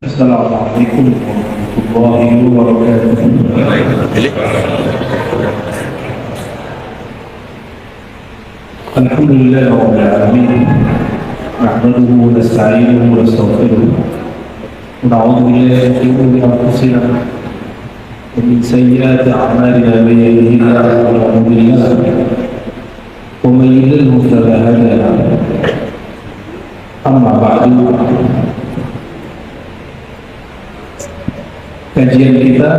Assalamualaikum warahmatullahi wabarakatuh. Alhamdulillah rabbil alamin. Nahmaduhu wa nasta'inuhu wa nastaghfiruh. Na'udzu billahi min shururi anfusina wa min sayyiati a'malina man yahdihillahu fala mudilla lahu wa man yudlilhu fala hadiya lahu. Amma ba'du. Kajian kita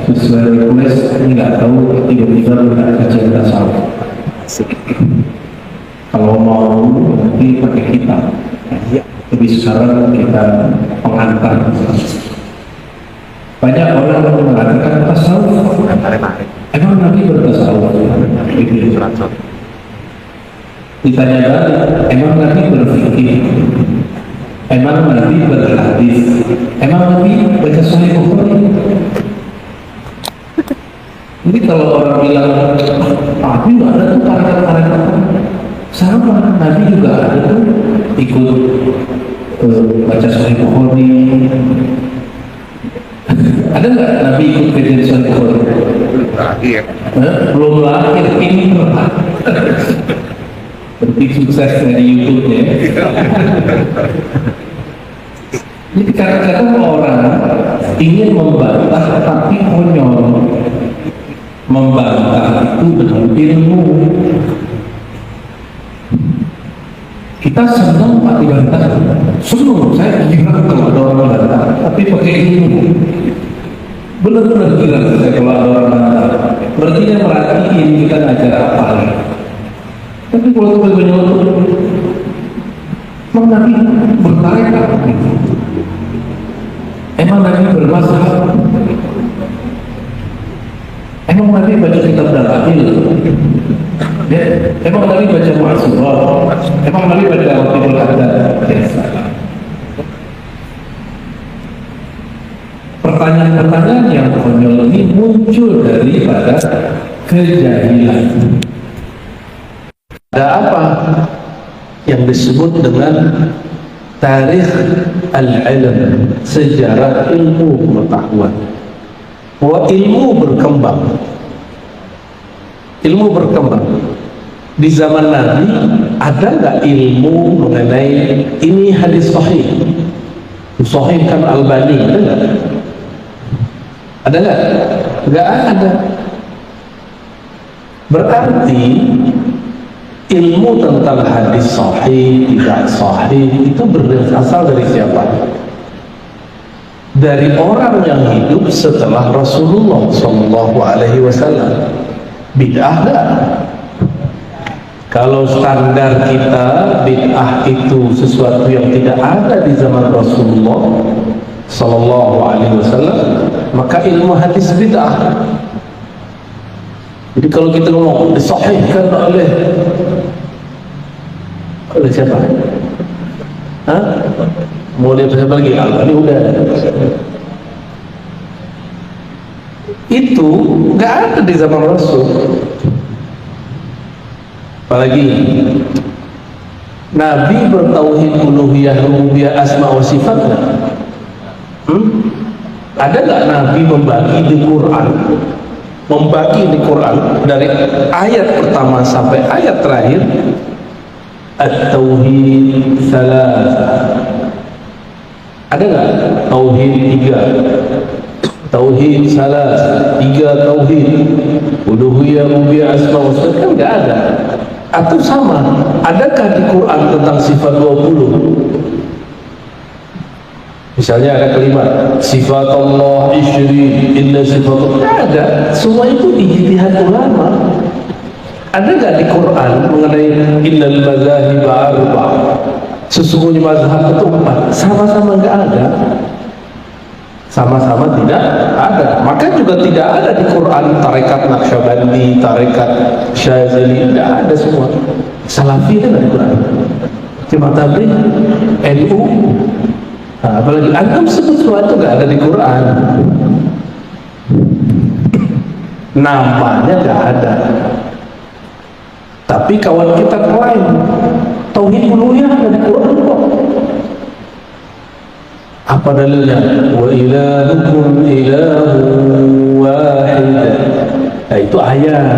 sesuai request, nggak tahu tiba-tiba bukan kajian tasawuf. Kalau mau nanti pakai kitab, lebih sekarang kita pengantar. Banyak orang yang mengatakan tasawuf, emang Nabi bertasawuf? Ditanya balik, emang Nabi berfikir? Emang Nabi berhadis? Emang Nabi baca Sahih Bukhari? Jadi kalau orang bilang Nabi nggak ada tuh paret-paret sama, Nabi juga ada tuh ikut baca Sahih Bukhari. Ada nggak Nabi ikut kajian Sahih Bukhari? Belum lahir, ini berarti sukses dari YouTube-nya. Jadi kadang-kadang orang ingin membantah tapi konyol. Membantah itu dengan ilmu. Kita senang Pak dibantah, senang, saya gila kalau ada orang bantah, tapi pakai ilmu. Benar-benar gila saya kalau ada orang bantah. Berarti dia merhatiin kita ngajar apa. Tapi kalau kita menyebut emang Nabi bertarekat, emang Nabi bermazhab, emang Nabi baca kitab Dalail, ya? Emang Nabi baca Mu'asurah, emang Nabi baca Ratibul Haddad. Pertanyaan-pertanyaan yang konyol ini muncul daripada kejahilan. Ada apa yang disebut dengan tarikh al-ilm, sejarah ilmu pengetahuan. Bahwa ilmu berkembang. Ilmu berkembang. Di zaman Nabi ada nggak ilmu mengenai ini hadis sahih? Sahihkan Albani, ada nggak? Ada nggak? Nggak ada. Berarti ilmu tentang hadis sahih, tidak sahih itu berasal dari siapa? Dari orang yang hidup setelah Rasulullah SAW. Bid'ah enggak? Kalau standar kita bid'ah itu sesuatu yang tidak ada di zaman Rasulullah SAW, maka ilmu hadis bid'ah. Jadi kalau kita ngomong disahihkan oleh siapa? Hah? Mau lihat siapa lagi? Albani udah. Itu nggak ada di zaman Rasul. Apalagi Nabi bertauhid uluhiyah, rububiyah, asma wa sifatnya. Ada nggak Nabi membagi di Quran? Membagi di Quran dari ayat pertama sampai ayat terakhir, at-tauhid salasah. Ada nggak tauhid 3, tauhid salasah, 3 tauhid, uluhiyah, rububiyah, asma wa sifat? Kan nggak ada. Atau sama, adakah di Quran tentang sifat 20? Misalnya ada kalimat sifat Allah isyri inna sifat Allah, ada. Semua itu ijtihad ulama. Ada nggak di Quran mengenai innal mazahib arba'ah, sesungguhnya mazhab itu 4? Sama-sama nggak ada. Sama-sama tidak ada. Maka juga tidak ada di Quran tarekat Naqsyabandi, tarekat Syazili, tidak ada semua. Salafi itu nggak di Quran. Cuma tabligh, NU. Nah, apalagi antum sebut sesuatu nggak ada di Quran, namanya nggak ada. Tapi kawan kita klaim tauhid uluhiyah ada di Quran kok. Apa dalilnya? Wa ilahukum ilahun wahid. Nah, itu ayat.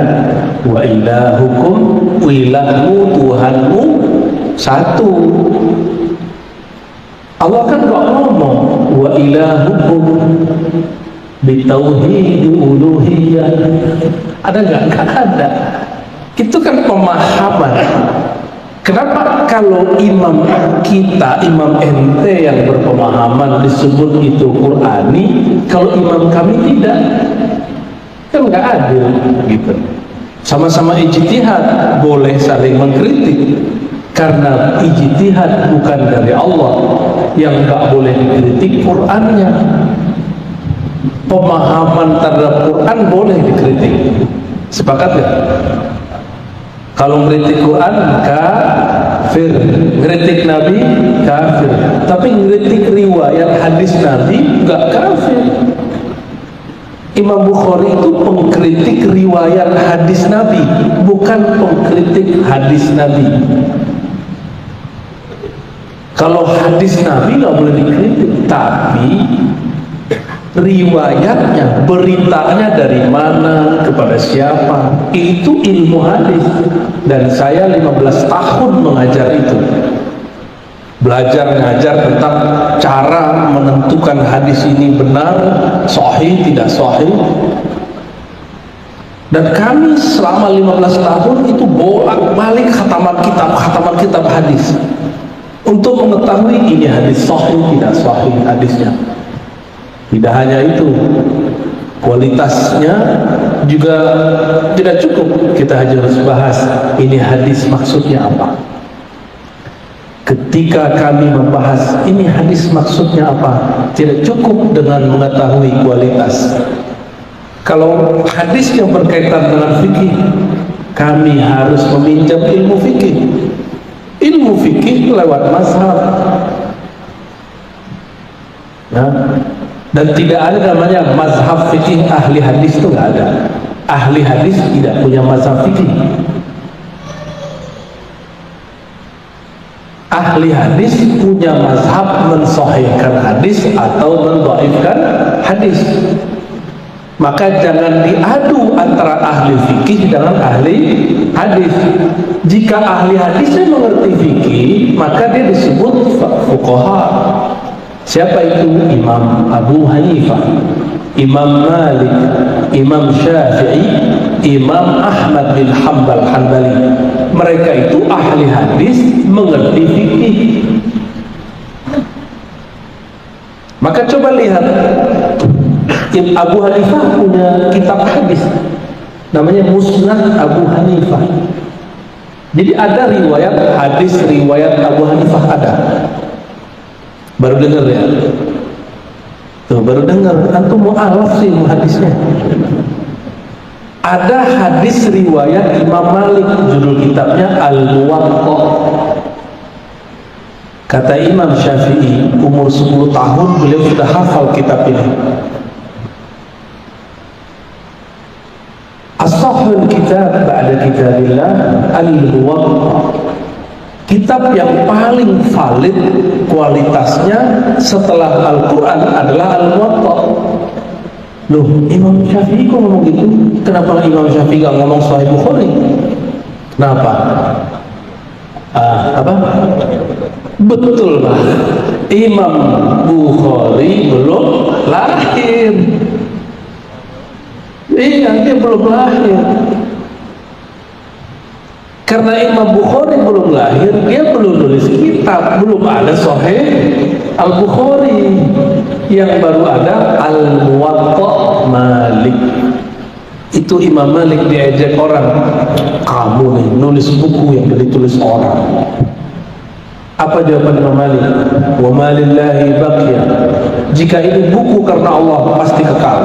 Wa ilahukum, ilahmu, Tuhanmu satu. Allah kan gak ngomong wa ilahukum bitauhid uluhiyah. Ada nggak? Nggak ada. Itu kan pemahaman. Kenapa kalau imam kita, imam ente yang berpemahaman disebut itu Qur'ani, kalau imam kami tidak? Kan nggak adil gitu. Sama-sama ijtihad, boleh saling mengkritik karena ijtihad bukan dari Allah. Yang nggak boleh dikritik Qur'annya. Pemahaman terhadap Quran boleh dikritik. Sepakat nggak? Kalau ngeritik Quran kafir, ngeritik Nabi kafir. Tapi ngeritik riwayat hadis Nabi nggak kafir. Imam Bukhari itu pengkritik riwayat hadis Nabi, bukan pengkritik hadis Nabi. Kalau hadis Nabi nggak boleh dikritik, tapi riwayatnya, beritanya dari mana, kepada siapa, itu ilmu hadis. Dan saya 15 tahun mengajar itu, belajar ngajar tentang cara menentukan hadis ini benar, sahih, tidak sahih. Dan kami selama 15 tahun itu bolak-balik khataman kitab hadis untuk mengetahui ini hadis sahih, tidak sahih hadisnya. Tidak hanya itu, kualitasnya juga tidak cukup. Kita harus bahas ini hadis maksudnya apa. Ketika kami membahas ini hadis maksudnya apa, tidak cukup dengan mengetahui kualitas. Kalau hadis yang berkaitan dengan fikih, kami harus meminjam ilmu fikih. Ilmu fikih lewat mazhab. Nah, dan tidak ada namanya mazhab fikih ahli hadis, itu nggak ada. Ahli hadis tidak punya mazhab fikih. Ahli hadis punya mazhab mensahihkan hadis atau mendhaifkan hadis. Maka jangan diadu antara ahli fikih dengan ahli hadis. Jika ahli hadisnya mengerti fikih, maka dia disebut fuqaha. Siapa itu? Imam Abu Hanifah, Imam Malik, Imam Syafi'i, Imam Ahmad bin Hanbali. Mereka itu ahli hadis, mengerti fikih. Maka coba lihat, Abu Hanifah punya kitab hadis namanya Musnad Abu Hanifah. Jadi ada riwayat hadis, riwayat Abu Hanifah ada. Baru dengar ya? Tuh, baru dengar. Antum mu'alaf sih hadisnya. Ada hadis riwayat Imam Malik, judul kitabnya Al-Muwatta. Kata Imam Syafi'i, umur 10 tahun beliau sudah hafal kitab ini. As-sahhul kitab ba'da kitabillah Al-Muwatta. Kitab yang paling valid kualitasnya setelah Al-Quran adalah Al-Muwatta. Loh, Imam Syafi'i kok ngomong gitu? Kenapa Imam Syafi'i gak ngomong Sahih Bukhari? Kenapa? Apa? Betul lah, Imam Bukhari belum lahir. Iya, dia belum lahir. Karena Imam Bukhari belum lahir, dia belum nulis kitab, belum ada Sahih Al-Bukhari. Yang baru ada Al-Muwatta Malik. Itu Imam Malik diajak orang, kamu nih nulis buku yang ditulis orang. Apa jawaban Imam Malik? Wa ma lillahi baqiya. Jika ini buku karena Allah, pasti kekal.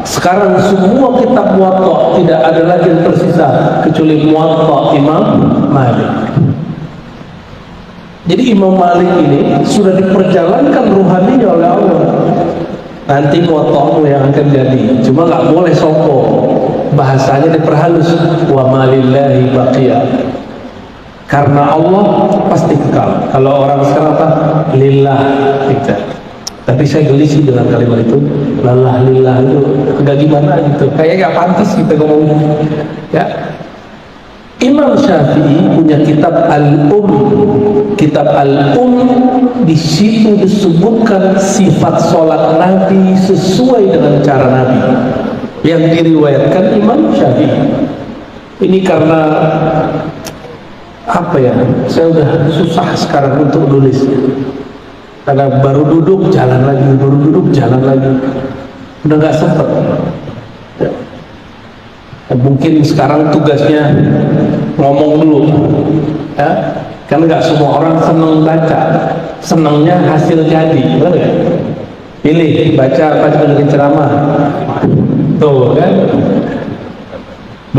Sekarang semua kitab Muwatta tidak ada lagi yang tersisa kecuali Muwatta Imam Malik. Jadi Imam Malik ini sudah diperjalankan ruhaninya oleh Allah. Nanti Muwatta'mu yang akan jadi, cuma nggak boleh sombong. Bahasanya diperhalus. Wa ma lillahi baqiya. Karena Allah pasti kekal. Kalau orang sekarang apa? Lillah. Tapi saya geli sih dengan kalimat itu, lalah lillah itu agak gimana gitu, kayak gak pantas kita ngomong ya. Imam Syafi'i punya kitab Kitab Al-Um, di situ disebutkan sifat sholat Nabi sesuai dengan cara Nabi yang diriwayatkan Imam Syafi'i. Ini karena apa ya? Saya udah susah sekarang untuk nulis. Karena baru duduk jalan lagi, udah nggak sempet. Ya. Mungkin sekarang tugasnya ngomong dulu, ya. Kan nggak semua orang seneng baca, senengnya hasil jadi, benar nggak? Pilih baca apa sebagai ceramah, tuh kan?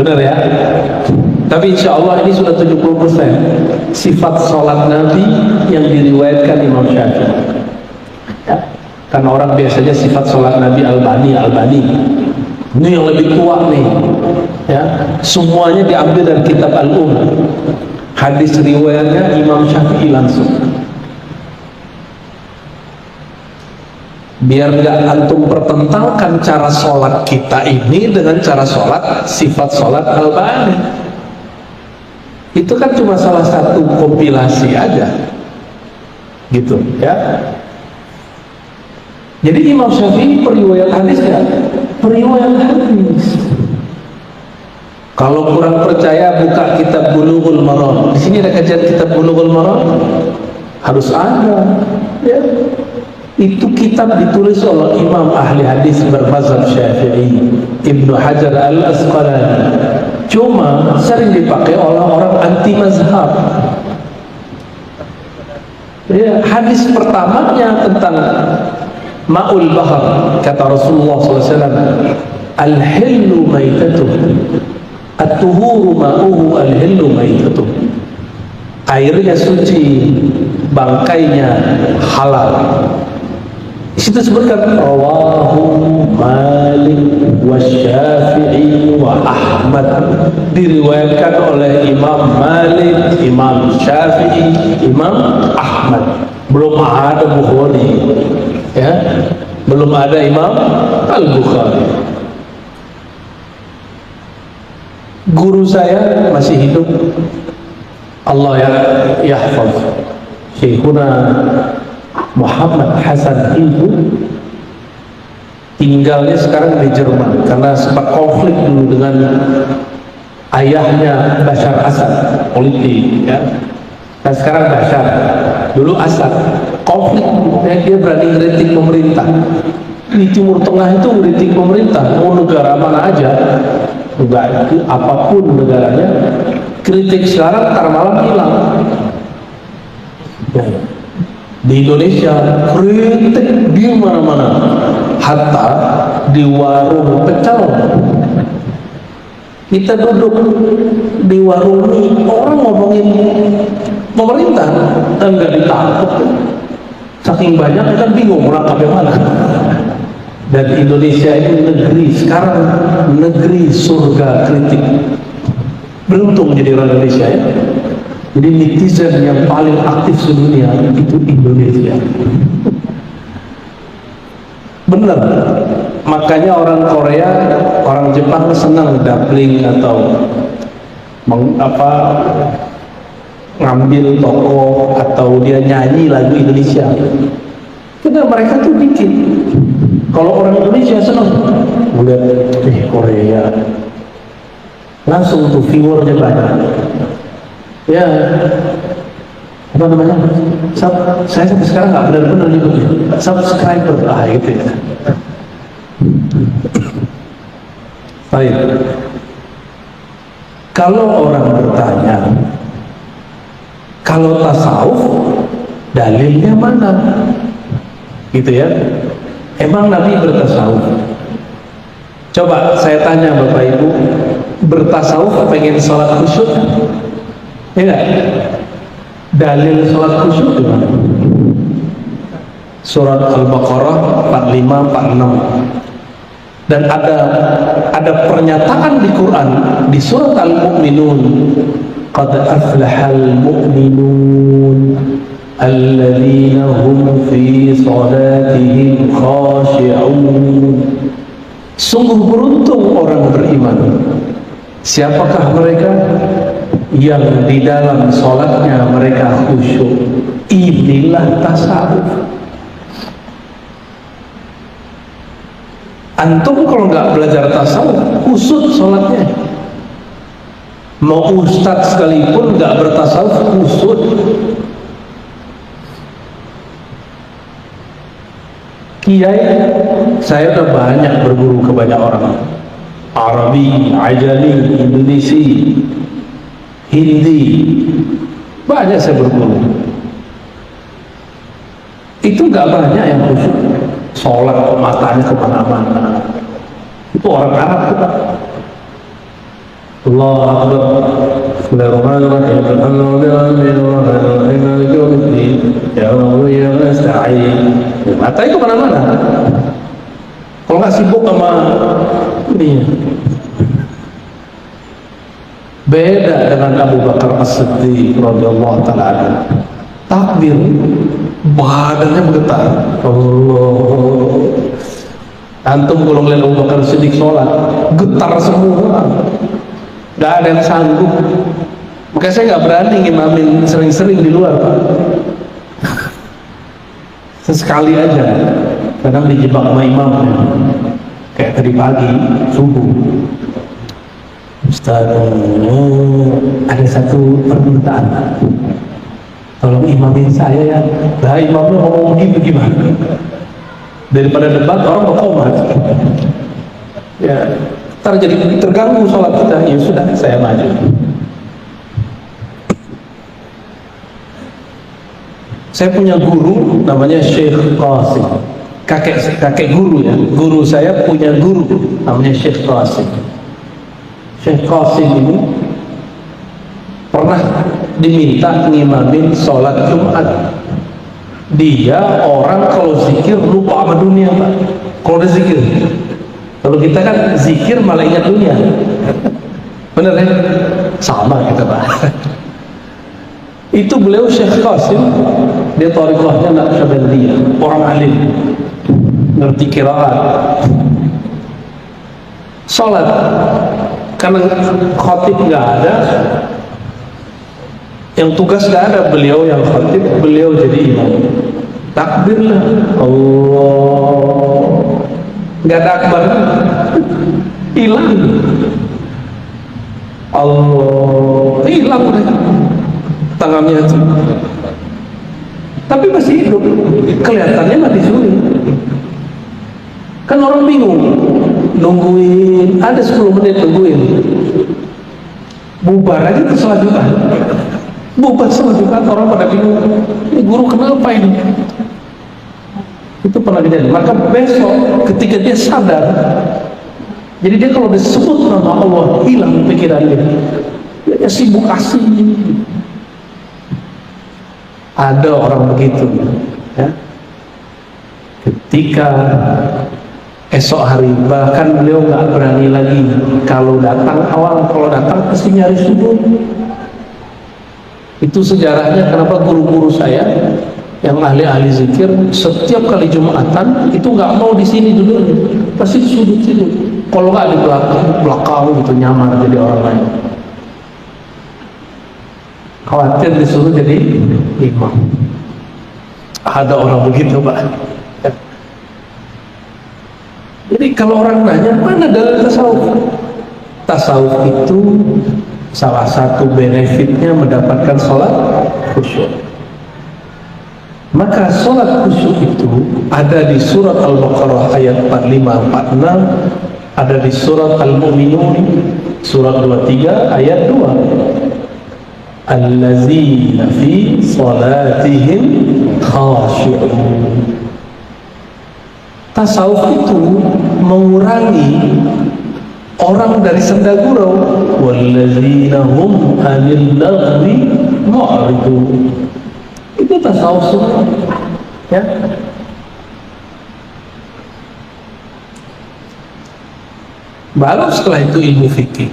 Benar ya? Tapi insya Allah ini sudah 70% sifat sholat Nabi yang diriwayatkan Imam Syafi'i ya. Karena orang biasanya sifat sholat Nabi Albani ini yang lebih tua nih ya. Semuanya diambil dari kitab Al-Um, hadis riwayatnya Imam Syafi'i langsung. Biar nggak antum pertentangkan cara sholat kita ini dengan cara sholat sifat sholat Albani. Itu kan cuma salah satu kompilasi aja gitu ya. Jadi Imam Syafi'i periwayat hadis ya, periwayat hadis. Kalau kurang percaya buka kitab Bulughul Maram. Di sini ada kajian kitab Bulughul Maram, harus ada ya. Itu kitab ditulis oleh imam ahli hadis bermazhab Syafi'i, Ibnu Hajar Al-Asqalani. Cuma sering dipakai oleh orang anti mazhab. Ya, hadis pertamanya tentang Ma'ul Bahar, kata Rasulullah SAW, Al-Hillu Maitatuh, At-Tuhuru Ma'uhu Al-Hillu Maitatuh. Airnya suci, bangkainya halal. Di situ sebutkan rawahu Malik wa Syafi'i wa Ahmad, diriwayatkan oleh Imam Malik, Imam Syafi'i, Imam Ahmad. Belum ada Bukhari ya, belum ada Imam Al-Bukhari. Guru saya masih hidup, Allah ya yahfaz, Syekhuna Muhammad Hasan itu tinggalnya sekarang di Jerman karena sempat konflik dulu dengan ayahnya Bashar Assad, politik ya. Dan sekarang Bashar, dulu Assad, konflik dia berani ngeritik pemerintah. Di Timur Tengah itu ngeritik pemerintah, mau negara mana aja, enggak, apapun negaranya, kritik sekarang ntar malam hilang ya. Di Indonesia kritik di mana-mana, hatta di warung pecel. Kita duduk di warung ini, orang ngomongin pemerintah dan nggak ditangkap. Saking banyak kan bingung menangkap yang mana. Dan Indonesia itu negeri sekarang, negeri surga kritik. Beruntung jadi orang Indonesia ya. Jadi netizen yang paling aktif sedunia itu Indonesia. Benar. Makanya orang Korea, orang Jepang senang dabbling atau ngambil tokoh atau dia nyanyi lagu Indonesia. Karena mereka tuh bikin. Kalau orang Indonesia senang melihat Korea, langsung tuh viewernya banyak. Ya, apa namanya? Saya sampai sekarang nggak benar-benar nyebutnya subscriber, gitu ya. Baik. Kalau orang bertanya, kalau tasawuf dalilnya mana? Gitu ya. Emang Nabi bertasawuf? Coba saya tanya Bapak Ibu, bertasawuf pengen sholat khusyuk? Ya enggak? Dalil sholat khusyuk gimana? Surat Al-Baqarah 45 46. Dan ada pernyataan di Quran di surat Al-Mu'minun, qad aflahal mu'minun alladzina hum fi salatihim khashi'un. Sungguh beruntung orang beriman. Siapakah mereka? Yang di dalam sholatnya mereka khusyuk. Inilah tasawuf. Antum kalau nggak belajar tasawuf, kusut sholatnya. Mau ustadz sekalipun nggak bertasawuf, kusut. Kiai, saya udah banyak berguru ke banyak orang. Arabi, Ajami, Indonesi, Hindi, banyak saya berguru. Itu nggak banyak yang khusyuk. Sholat matanya kemana-mana. Itu orang Arab kita. Allah Akbar. Bismillahirrahmanirrahim. Alhamdulillahirrahmanirrahim. Maliki yaumiddin. Ya Allah ya nasta'in. Matanya kemana-mana. Kalau nggak sibuk sama ini. Beda dengan Abu Bakar As-Siddiq radhiyallahu ta'ala anhu. Takbir, badannya bergetar. Allah. Antum kalau ngeliat Abu Bakar As-Siddiq sholat, getar semua. Gak ada yang sanggup. Makanya saya nggak berani ngimamin sering-sering di luar, Pak. Sesekali aja. Kadang dijebak sama imamnya. Kayak tadi pagi, subuh. Ustaz, ada satu permintaan. Tolong imamin saya ya. Lah imamnya ngomong begitu gimana? Daripada debat orang berkomat. Ya, ntar jadi terganggu sholat kita. Ya sudah, saya maju. Saya punya guru namanya Syekh Qasim. Kakek guru ya. Guru saya punya guru namanya Syekh Qasim. Syekh Qasim ini pernah diminta ngimamin sholat Jumat. Dia orang kalau zikir lupa sama dunia, Pak. Kalau udah zikir, kalau kita kan zikir malah ingat dunia. Bener ya? Sama kita, Pak. Itu beliau Syekh Qasim, dia thariqahnya Naqsyabandiyah, orang alim, ngerti qiraat. Sholat karena khatib nggak ada, yang tugas nggak ada, beliau yang khatib, beliau jadi imam. Takbirlah, Allah, nggak ada akbar, hilang, Allah, hilang deh tangannya itu. Tapi masih hidup, kelihatannya mati suri. Kan orang bingung, nungguin, ada 10 menit nungguin, bubar aja tuh selanjutnya. Bubar selanjutnya, orang pada bingung, ini guru kenapa ini? Itu pernah kejadian. Maka besok ketika dia sadar, jadi dia kalau disebut nama Allah hilang pikirannya, dia sibuk asing. Ada orang begitu ya. Ketika esok hari, bahkan beliau nggak berani lagi kalau datang awal, kalau datang pasti nyari subuh. Itu sejarahnya kenapa guru-guru saya yang ahli-ahli zikir setiap kali Jumatan itu nggak mau di sini dulu, pasti di sudut sini. Kalau nggak di belakang gitu, nyamar jadi orang lain. Khawatir disuruh jadi imam. Ada orang begitu, Pak. Jadi kalau orang nanya mana dalil tasawuf, tasawuf itu salah satu benefitnya mendapatkan sholat khusyuk. Maka sholat khusyuk itu ada di surat Al-Baqarah ayat 45-46, ada di surat Al-Mu'minun surat 23 ayat 2. Allazina fi salatihim khashi'un. Tasawuf itu mengurangi orang dari senda gurau. Wallazina hum 'anil lagwi mu'ridun. Itu tasawuf semua. Ya. Baru setelah itu ilmu fikih.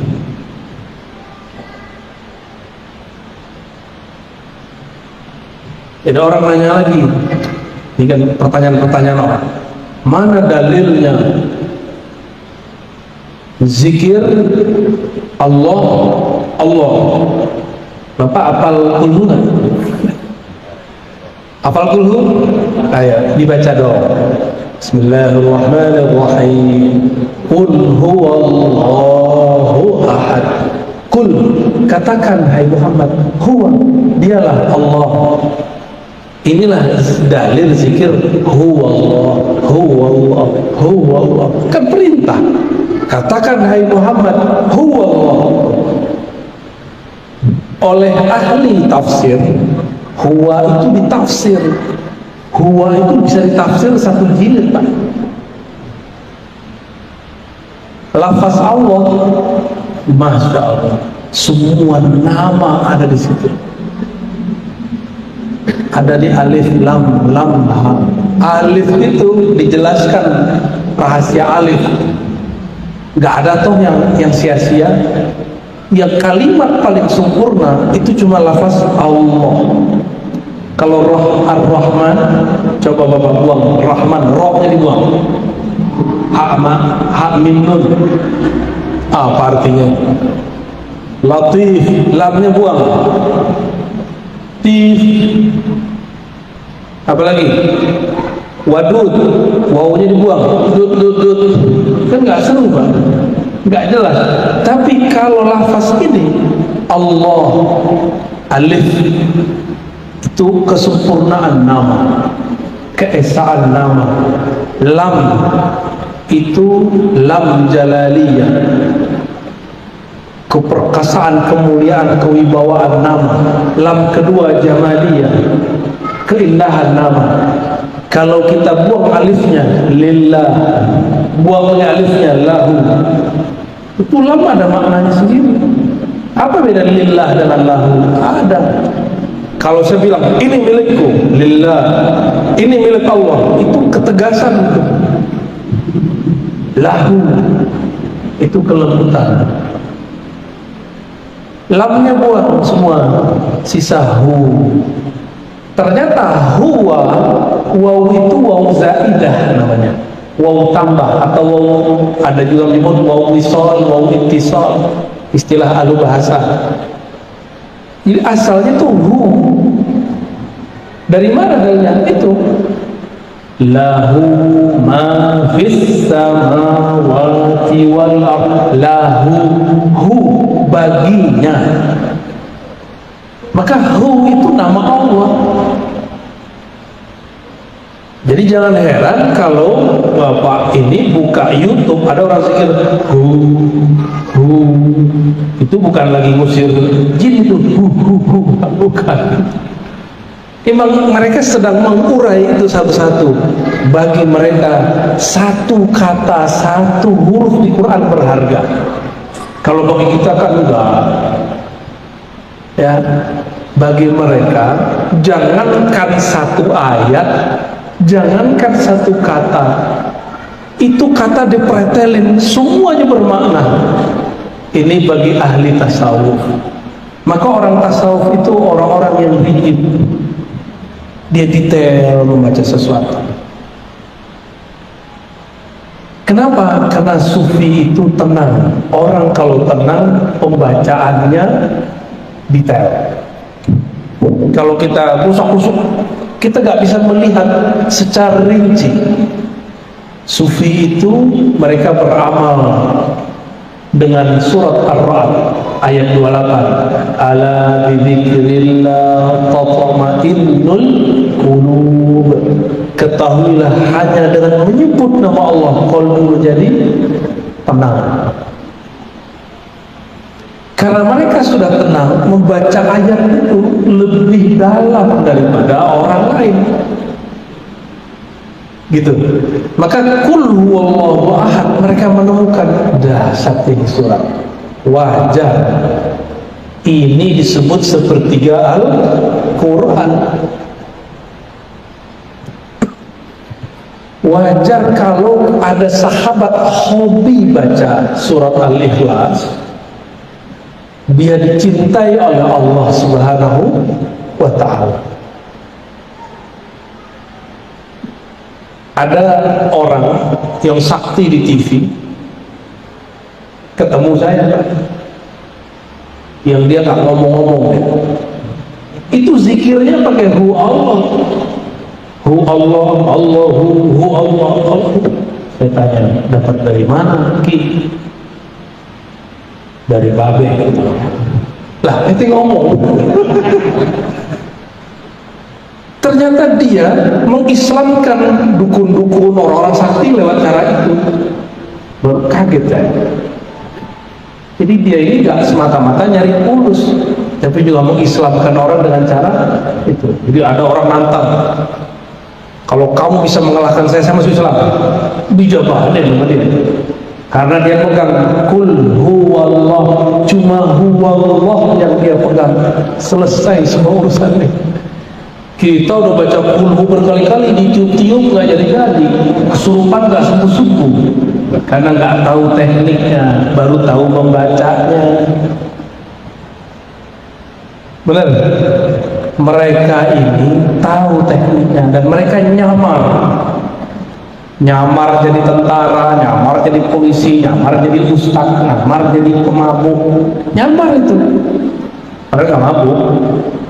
Jadi orang nanya lagi, ini kan pertanyaan-pertanyaan orang, mana dalilnya zikir Allah, Allah? Bapak apal kulhu nggak? Apal kulhu? Ayo dibaca dong. Bismillahirrahmanirrahim. Qul huwallahu ahad. Qul, katakan hai Muhammad, huwa, dialah Allah. Inilah dalil zikir huwa Allah, huwa Allah, huwa Allah. Kan perintah. Katakan hai Muhammad, huwa Allah. Oleh ahli tafsir, huwa itu ditafsir. Huwa itu bisa ditafsir satu jilid, Pak. Lafaz Allah, Masya Allah, semua nama ada di situ. Ada di alif, lam, ha. Alif itu dijelaskan rahasia alif. Gak ada toh yang sia-sia. Yang kalimat paling sempurna itu cuma lafaz Allah. Kalau roh ar-Rahman, coba bapak buang Rahman, rohnya dibuang. Ha mim nun. Apa artinya? Latif, lamnya buang. Tif, apalagi wadud, wawunya dibuang. Dud. Kan nggak seru, Pak, nggak jelas. Tapi kalau lafaz ini Allah, alif itu kesempurnaan nama, keesaan nama. Lam itu lam jalaliyah, keperkasaan, kemuliaan, kewibawaan nama. Lam kedua jamaliyah, keindahan nama. Kalau kita buang alifnya lillah, buang alifnya lahu, itu lam ada maknanya sendiri. Apa beda lillah dengan lahu? Ada. Kalau saya bilang ini milikku, lillah, ini milik Allah, itu ketegasan itu. Lahu itu kelembutan. Lamnya buang semua, sisa hu. Ternyata huwa, waw itu waw zaidah namanya, waw tambah, atau waw, ada juga menyebut waw wisol, waw ittisal, istilah ahli bahasa. Jadi asalnya itu hu. Dari mana dalilnya? Itu lahu ma fis samawati wal ardh. Lahu, hu, baginya. Maka hu itu nama Allah. Jadi jangan heran kalau Bapak ini buka YouTube ada orang zikir hu, itu bukan lagi ngusir jin, itu hu, bukan. Memang mereka sedang mengurai itu satu-satu. Bagi mereka satu kata, satu huruf di Quran berharga. Kalau bagi kita kan enggak. Ya, bagi mereka jangankan satu ayat, jangankan satu kata, itu kata dipretelin semuanya bermakna. Ini bagi ahli tasawuf. Maka orang tasawuf itu orang-orang yang rigid, dia detail membaca sesuatu. Kenapa? Karena sufi itu tenang. Orang kalau tenang, pembacaannya detail. Kalau kita kusuk-kusuk, kita gak bisa melihat secara rinci. Sufi itu mereka beramal dengan surat Ar-Ra'd ayat 28. Ala bidzikrillah tatma'innul qulub. Ketahuilah hanya dengan menyebut nama Allah qalbu jadi tenang. Karena mereka sudah tenang, membaca ayat itu lebih dalam daripada orang lain. Gitu. Maka qul huwallahu ahad, mereka menemukan dahsyat ini surat. Wajar. Ini disebut sepertiga Al-Quran. Wajar kalau ada sahabat hobi baca surat Al-Ikhlas, dia dicintai oleh Allah Subhanahu wa ta'ala. Ada orang yang sakti di TV ketemu saya, yang dia tak ngomong-ngomong, itu zikirnya pakai hu Allah, hu Allah, Allahu, hu Allah, Allah. Saya tanya, dapat dari mana Ki? Dari babe. Lah itu ngomong. Ternyata dia mengislamkan dukun-dukun, orang-orang sakti lewat cara itu. Baru kaget saya. Jadi dia ini gak semata-mata nyari fulus, tapi juga mengislamkan orang dengan cara itu. Jadi ada orang nantang, kalau kamu bisa mengalahkan saya masuk Islam. Dijabahin sama dia, karena dia pegang kul huwallah, cuma huwallah yang dia pegang. Selesai semua urusannya. Kita udah baca kulhu berkali-kali, ditiup-tiup nggak jadi-jadi, kesurupan nggak sembuh-sembuh, karena nggak tahu tekniknya, baru tahu membacanya. Benar? Mereka ini tahu tekniknya dan mereka nyamar jadi tentara, nyamar jadi polisi, nyamar jadi ustadz, nyamar jadi pemabuk, nyamar itu. Padahal nggak mabuk,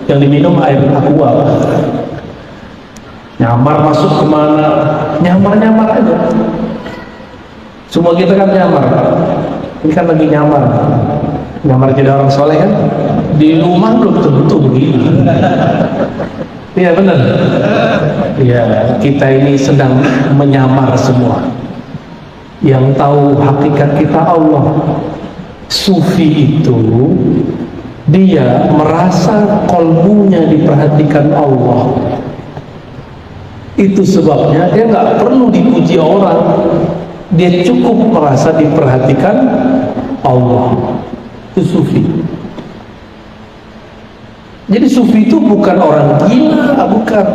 yang diminum air aqua. Nyamar masuk kemana, nyamar aja. Semua kita kan nyamar. Ini kan lagi nyamar jadi orang soleh kan. Di rumah belum tentu begitu. Iya benar. Iya, kita ini sedang menyamar semua. Yang tahu hakikat kita Allah. Sufi itu dia merasa kolbunya diperhatikan Allah. Itu sebabnya dia nggak perlu dipuji orang, dia cukup merasa diperhatikan Allah. Itu sufi. Jadi sufi itu bukan orang gila, bukan.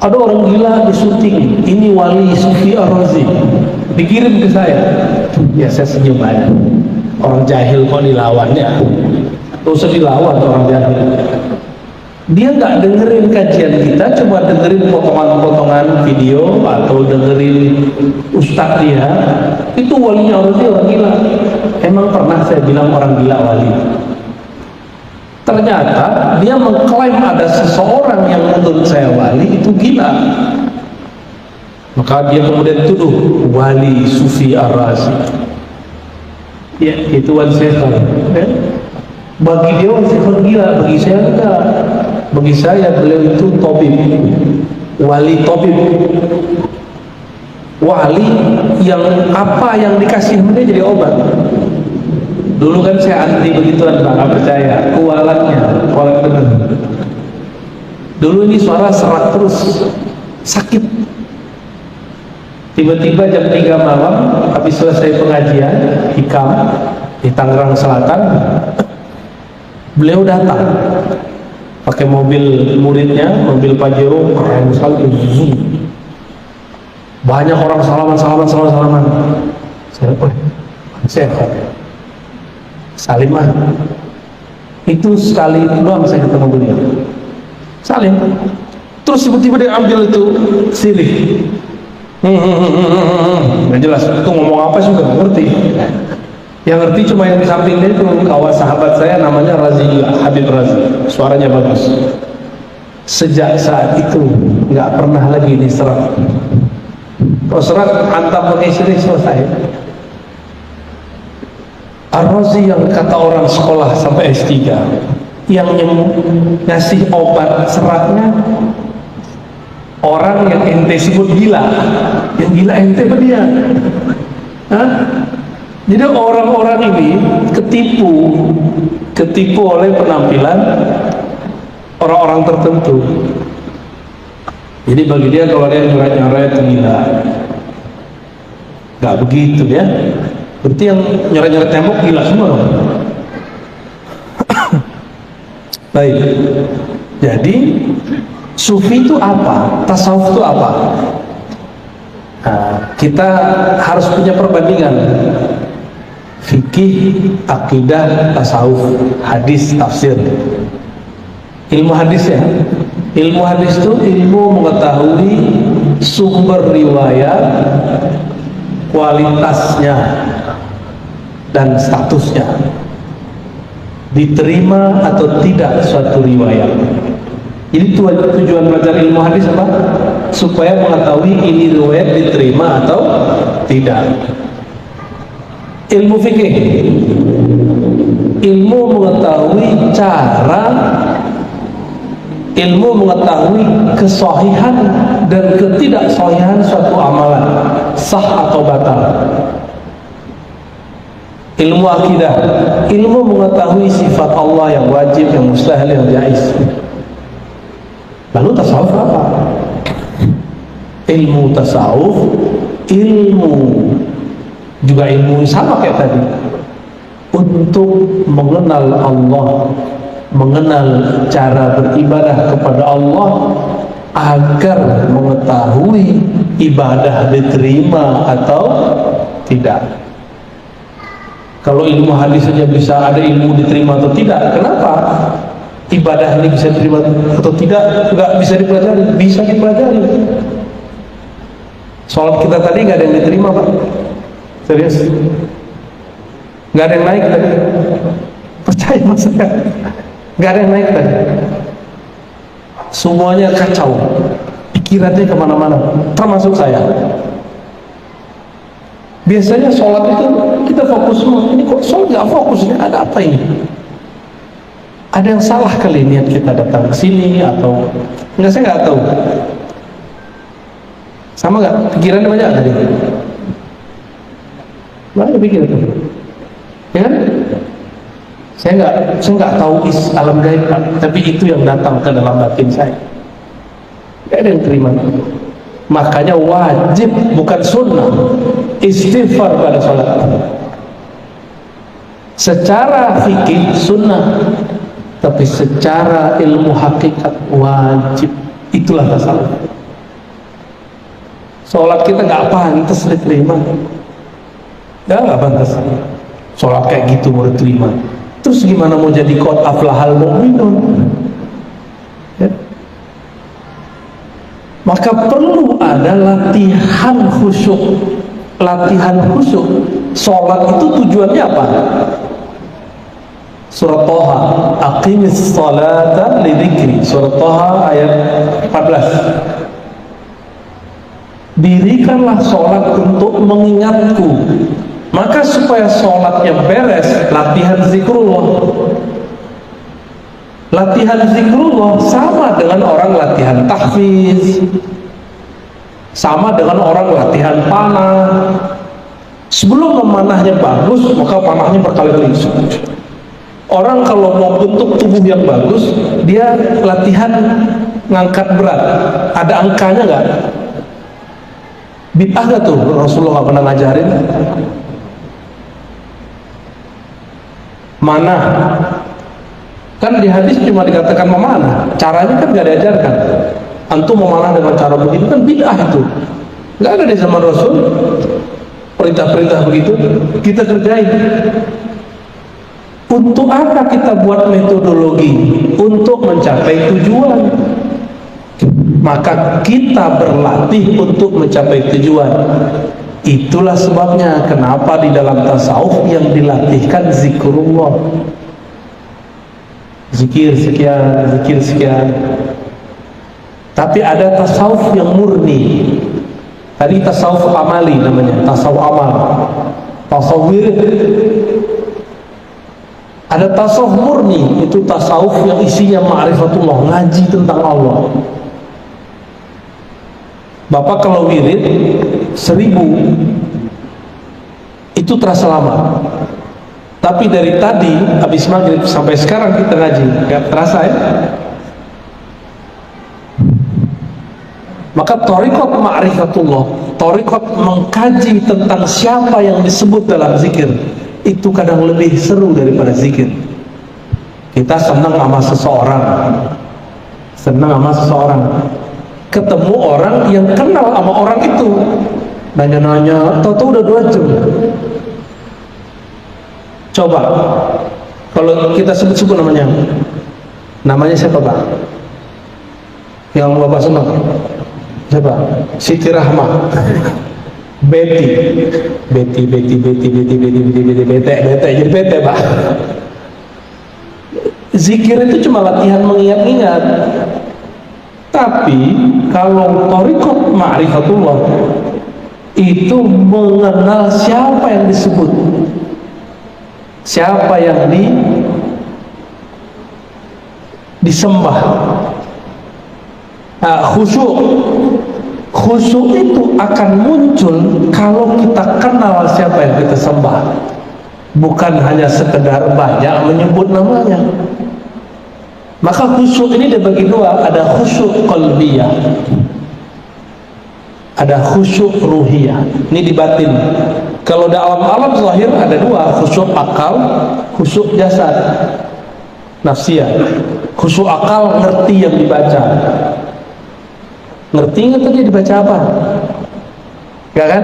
Ada orang gila di syuting, ini wali Sufi Ar-Razi, dikirim ke saya. Ya saya senyum aja. Orang jahil kok dilawannya. Gak usah dilawan orang jahil. Dia nggak dengerin kajian kita, coba dengerin potongan-potongan video atau dengerin ustadz dia. Itu walinya orang gila. Emang pernah saya bilang orang gila wali? Ternyata dia mengklaim ada seseorang yang menurut saya wali itu gila. Maka dia kemudian tuduh wali Sufi Ar-Razi. Ya, itu wali setan. Bagi dia wali setan gila, bagi saya enggak. Bagi saya beliau itu tabib, wali tabib, wali yang apa yang dikasih dia jadi obat. Dulu kan saya anti begituan, nggak percaya kualatnya, kualat bener. Dulu ini suara serak terus, sakit. Tiba-tiba jam 3 malam habis selesai pengajian hikam di Tangerang Selatan, beliau datang pakai mobil muridnya, mobil Pajero keren sekali. Banyak orang salaman. Saya salim ah. Itu sekali doang saya ketemu beliau. Salim. Terus tiba-tiba dia ambil itu sirih. Nggak jelas itu ngomong apa sih, nggak ngerti. Yang ngerti cuma yang di samping dia itu kawan sahabat saya namanya Razi, Habib Razi, suaranya bagus. Sejak saat itu nggak pernah lagi diserap. Kalau serat hantam pakai sirih selesai. Ar-Razi yang kata orang sekolah sampai S3, yang ngasih obat seratnya orang yang ente sebut gila, yang gila ente apa dia? Hah? Jadi orang-orang ini ketipu oleh penampilan orang-orang tertentu. Jadi bagi dia kalau dia nyoret-nyoret itu gila. Gak begitu ya. Berarti yang nyoret-nyoret tembok gila semua dong. Baik. Jadi sufi itu apa? Tasawuf itu apa? Nah, kita harus punya perbandingan. Fikih, akidah, tasawuf, hadis, tafsir. Ilmu hadis ya. Ilmu hadis itu ilmu mengetahui sumber riwayat, kualitasnya, dan statusnya. Diterima atau tidak suatu riwayat. Jadi tujuan belajar ilmu hadis apa? Supaya mengetahui ini riwayat diterima atau tidak. Ilmu fikih, ilmu mengetahui cara, ilmu mengetahui kesahihan dan ketidaksahihan suatu amalan, sah atau batal. Ilmu akidah, ilmu mengetahui sifat Allah yang wajib, yang mustahil, yang jaiz. Lalu tasawuf apa? Ilmu tasawuf, ilmu juga ilmu sama kayak tadi, untuk mengenal Allah, mengenal cara beribadah kepada Allah, agar mengetahui ibadah diterima atau tidak. Kalau ilmu hadis saja bisa ada ilmu diterima atau tidak, kenapa ibadah ini bisa diterima atau tidak? Nggak bisa dipelajari? Bisa dipelajari. Sholat kita tadi nggak ada yang diterima, Pak. Serius? Nggak ada yang naik tadi. Percaya maksudnya? Nggak ada yang naik tadi. Semuanya kacau, pikirannya kemana-mana, termasuk saya. Biasanya sholat itu kita fokus semua. Ini kok sholat nggak fokus? Ini ada apa ini? Ada yang salah kali niat kita datang ke sini atau enggak? Saya nggak tahu. Sama nggak? Pikirannya banyak tadi. Mana pikir itu? Ya kan? Saya nggak tahu alam gaib, tapi itu yang datang ke dalam batin saya. Nggak ada yang terima. Makanya wajib, bukan sunnah, istighfar pada sholat. Secara fikih sunnah, tapi secara ilmu hakikat wajib. Itulah tasawuf. Sholat kita nggak pantas diterima. Ya nggak pantas. Sholat kayak gitu mau diterima. Terus gimana mau jadi qad aflahal mu'minun? Ya. Maka perlu ada latihan khusyuk. Latihan khusyuk. Sholat itu tujuannya apa? Surat Thaha, aqimis salata lidzikri. Surat Thaha ayat 14. Dirikanlah sholat untuk mengingatku. Maka supaya sholatnya beres, latihan zikrullah. Latihan zikrullah sama dengan orang latihan tahfiz, sama dengan orang latihan panah. Sebelum memanahnya bagus, maka panahnya berkali-kali. Orang kalau mau bentuk tubuh yang bagus, dia latihan ngangkat berat. Ada angkanya nggak? Bid'ah nggak tuh? Rasulullah nggak pernah ngajarin. Mana? Kan di hadis cuma dikatakan memanah, caranya kan nggak diajarkan. Antum memanah dengan cara begitu kan bid'ah itu. Nggak ada di zaman Rasul perintah-perintah begitu. Kita kerjain. Untuk apa kita buat metodologi? Untuk mencapai tujuan. Maka kita berlatih untuk mencapai tujuan. Itulah sebabnya kenapa di dalam tasawuf yang dilatihkan zikrullah. Zikir sekian, zikir sekian. Tapi ada tasawuf yang murni. Tadi tasawuf amali namanya, tasawuf amal. Tasawuf wirid. Ada tasawuf murni, itu tasawuf yang isinya ma'rifatullah, ngaji tentang Allah. Bapak kalau wirid 1000 itu terasa lama. Tapi dari tadi habis maghrib sampai sekarang kita ngaji, nggak terasa ya? Maka thariqat ma'rifatullah, thariqat mengkaji tentang siapa yang disebut dalam zikir, itu kadang lebih seru daripada zikir. Kita senang sama seseorang, ketemu orang yang kenal sama orang itu, nanya-nanya, tahu-tahu udah 2 jam. Coba kalau kita sebut-sebut namanya siapa Pak? Yang Bapak senang? Siapa? Siti Rahma. Beti, jadi bete, Pak. Zikir itu cuma latihan mengingat-ingat. Tapi kalau thariqat ma'rifatullah itu mengenal siapa yang disebut, siapa yang disembah. Khusyuk itu akan muncul kalau kita kenal siapa yang kita sembah, bukan hanya sekedar banyak menyebut namanya. Maka khusyuk ini dibagi dua, ada khusyuk qalbiyah, ada khusyuk ruhiyah. Ini di batin. Kalau dalam alam zahir ada dua, khusyuk akal, khusyuk jasad, nafsiyah. Khusyuk akal ngerti yang dibaca. Ngerti nggak tadi dibaca apa? Gak kan?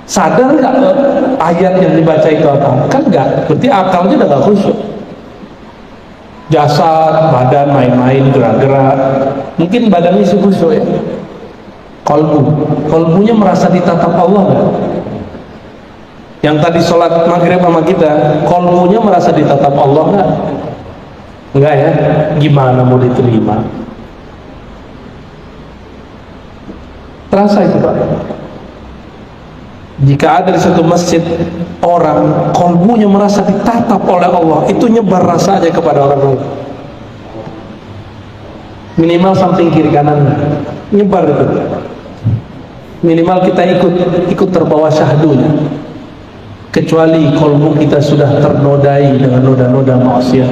Sadar nggak ayat yang dibaca itu apa? Kan nggak. Berarti akalnya udah nggak khusyuk. Jasad, badan main-main, gerak-gerak. Mungkin badannya sih khusyuk ya. Kolbunya merasa ditatap Allah nggak? Yang tadi sholat maghrib sama kita, kolbunya merasa ditatap Allah nggak? Enggak ya? Gimana mau diterima? Terasa itu, Pak. Jika ada di satu masjid orang kolbunya merasa ditatap oleh Allah, itu nyebar rasanya kepada orang lain. Minimal samping kiri kanan nyebar itu. Minimal kita ikut terbawa syahdunya. Kecuali kolbu kita sudah ternodai dengan noda-noda maksiat,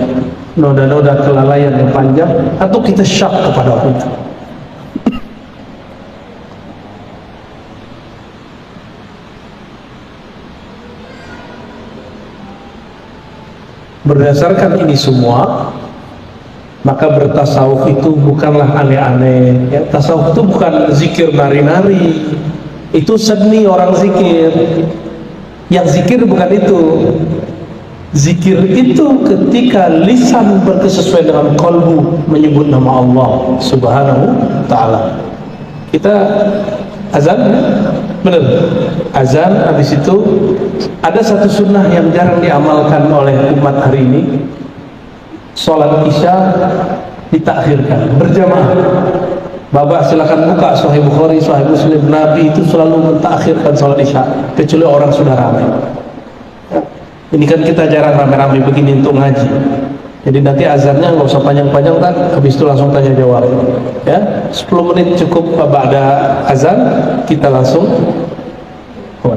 noda-noda kelalaian yang panjang, atau kita syak kepada Allah. Berdasarkan ini semua, maka bertasawuf itu bukanlah aneh-aneh ya. Tasawuf itu bukan zikir nari-nari, itu seni orang zikir. Yang zikir bukan itu. Zikir itu ketika lisan berkesesuaian dengan kalbu menyebut nama Allah subhanahu ta'ala. Kita azan, benar, azan. Habis itu ada satu sunnah yang jarang diamalkan oleh umat hari ini. Sholat isya ditakhirkan berjamaah. Bapak silakan buka Sahih Bukhari, Sahih Muslim. Nabi itu selalu mentakhirkan sholat isya kecuali orang sudah ramai. Ini kan kita jarang ramai-ramai begini untuk ngaji. Jadi nanti azannya nggak usah panjang-panjang kan, habis itu langsung tanya jawab. Ya, 10 menit cukup. Bapak ada azan, kita langsung.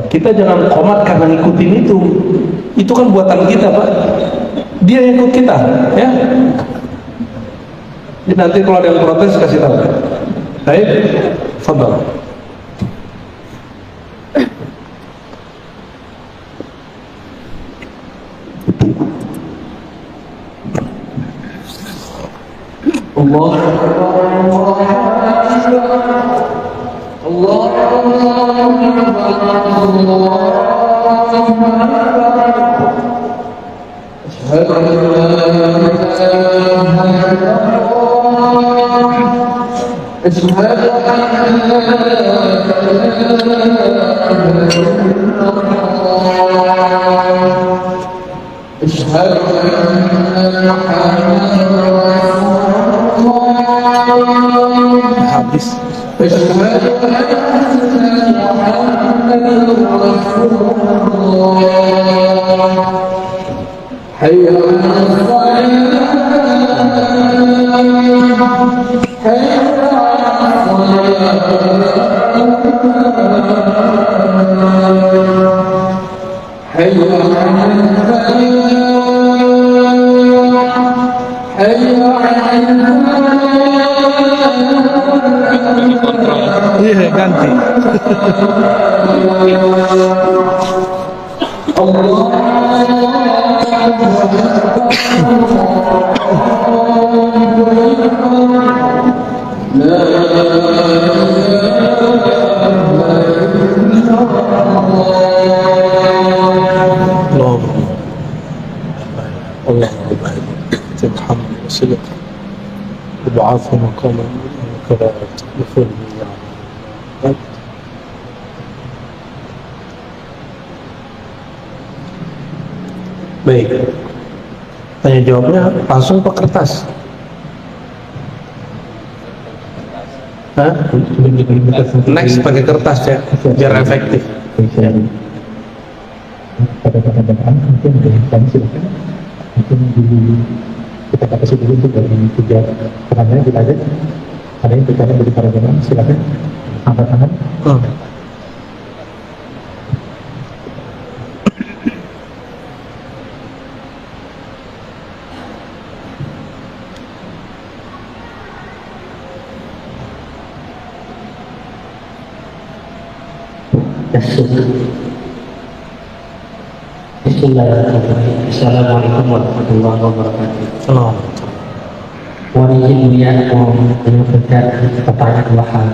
Kita jangan komat karena ngikutin itu. Itu kan buatan kita, Pak. Dia yang ikut kita, ya. Jadi nanti kalau ada yang protes kasih tahu. Baik, fadhal. Allah habis. Iya, ganti. Allah subhanahu wa ta'ala. ke usul yang baik. Tanya jawabnya langsung ke kertas. Hah? Next pakai kertas ya, biar efektif. Pada depan mungkin kami silakan mungkin kita batasi dulu untuk dari 3 pertanyaan kita aja. Ada yang bertanya dari para jemaah, silakan angkat tangan. Bismillahirrahmanirrahim. Assalamualaikum warahmatullahi wabarakatuh. Salam. Mohon izin Buya mau menyampaikan pertanyaan dua hal.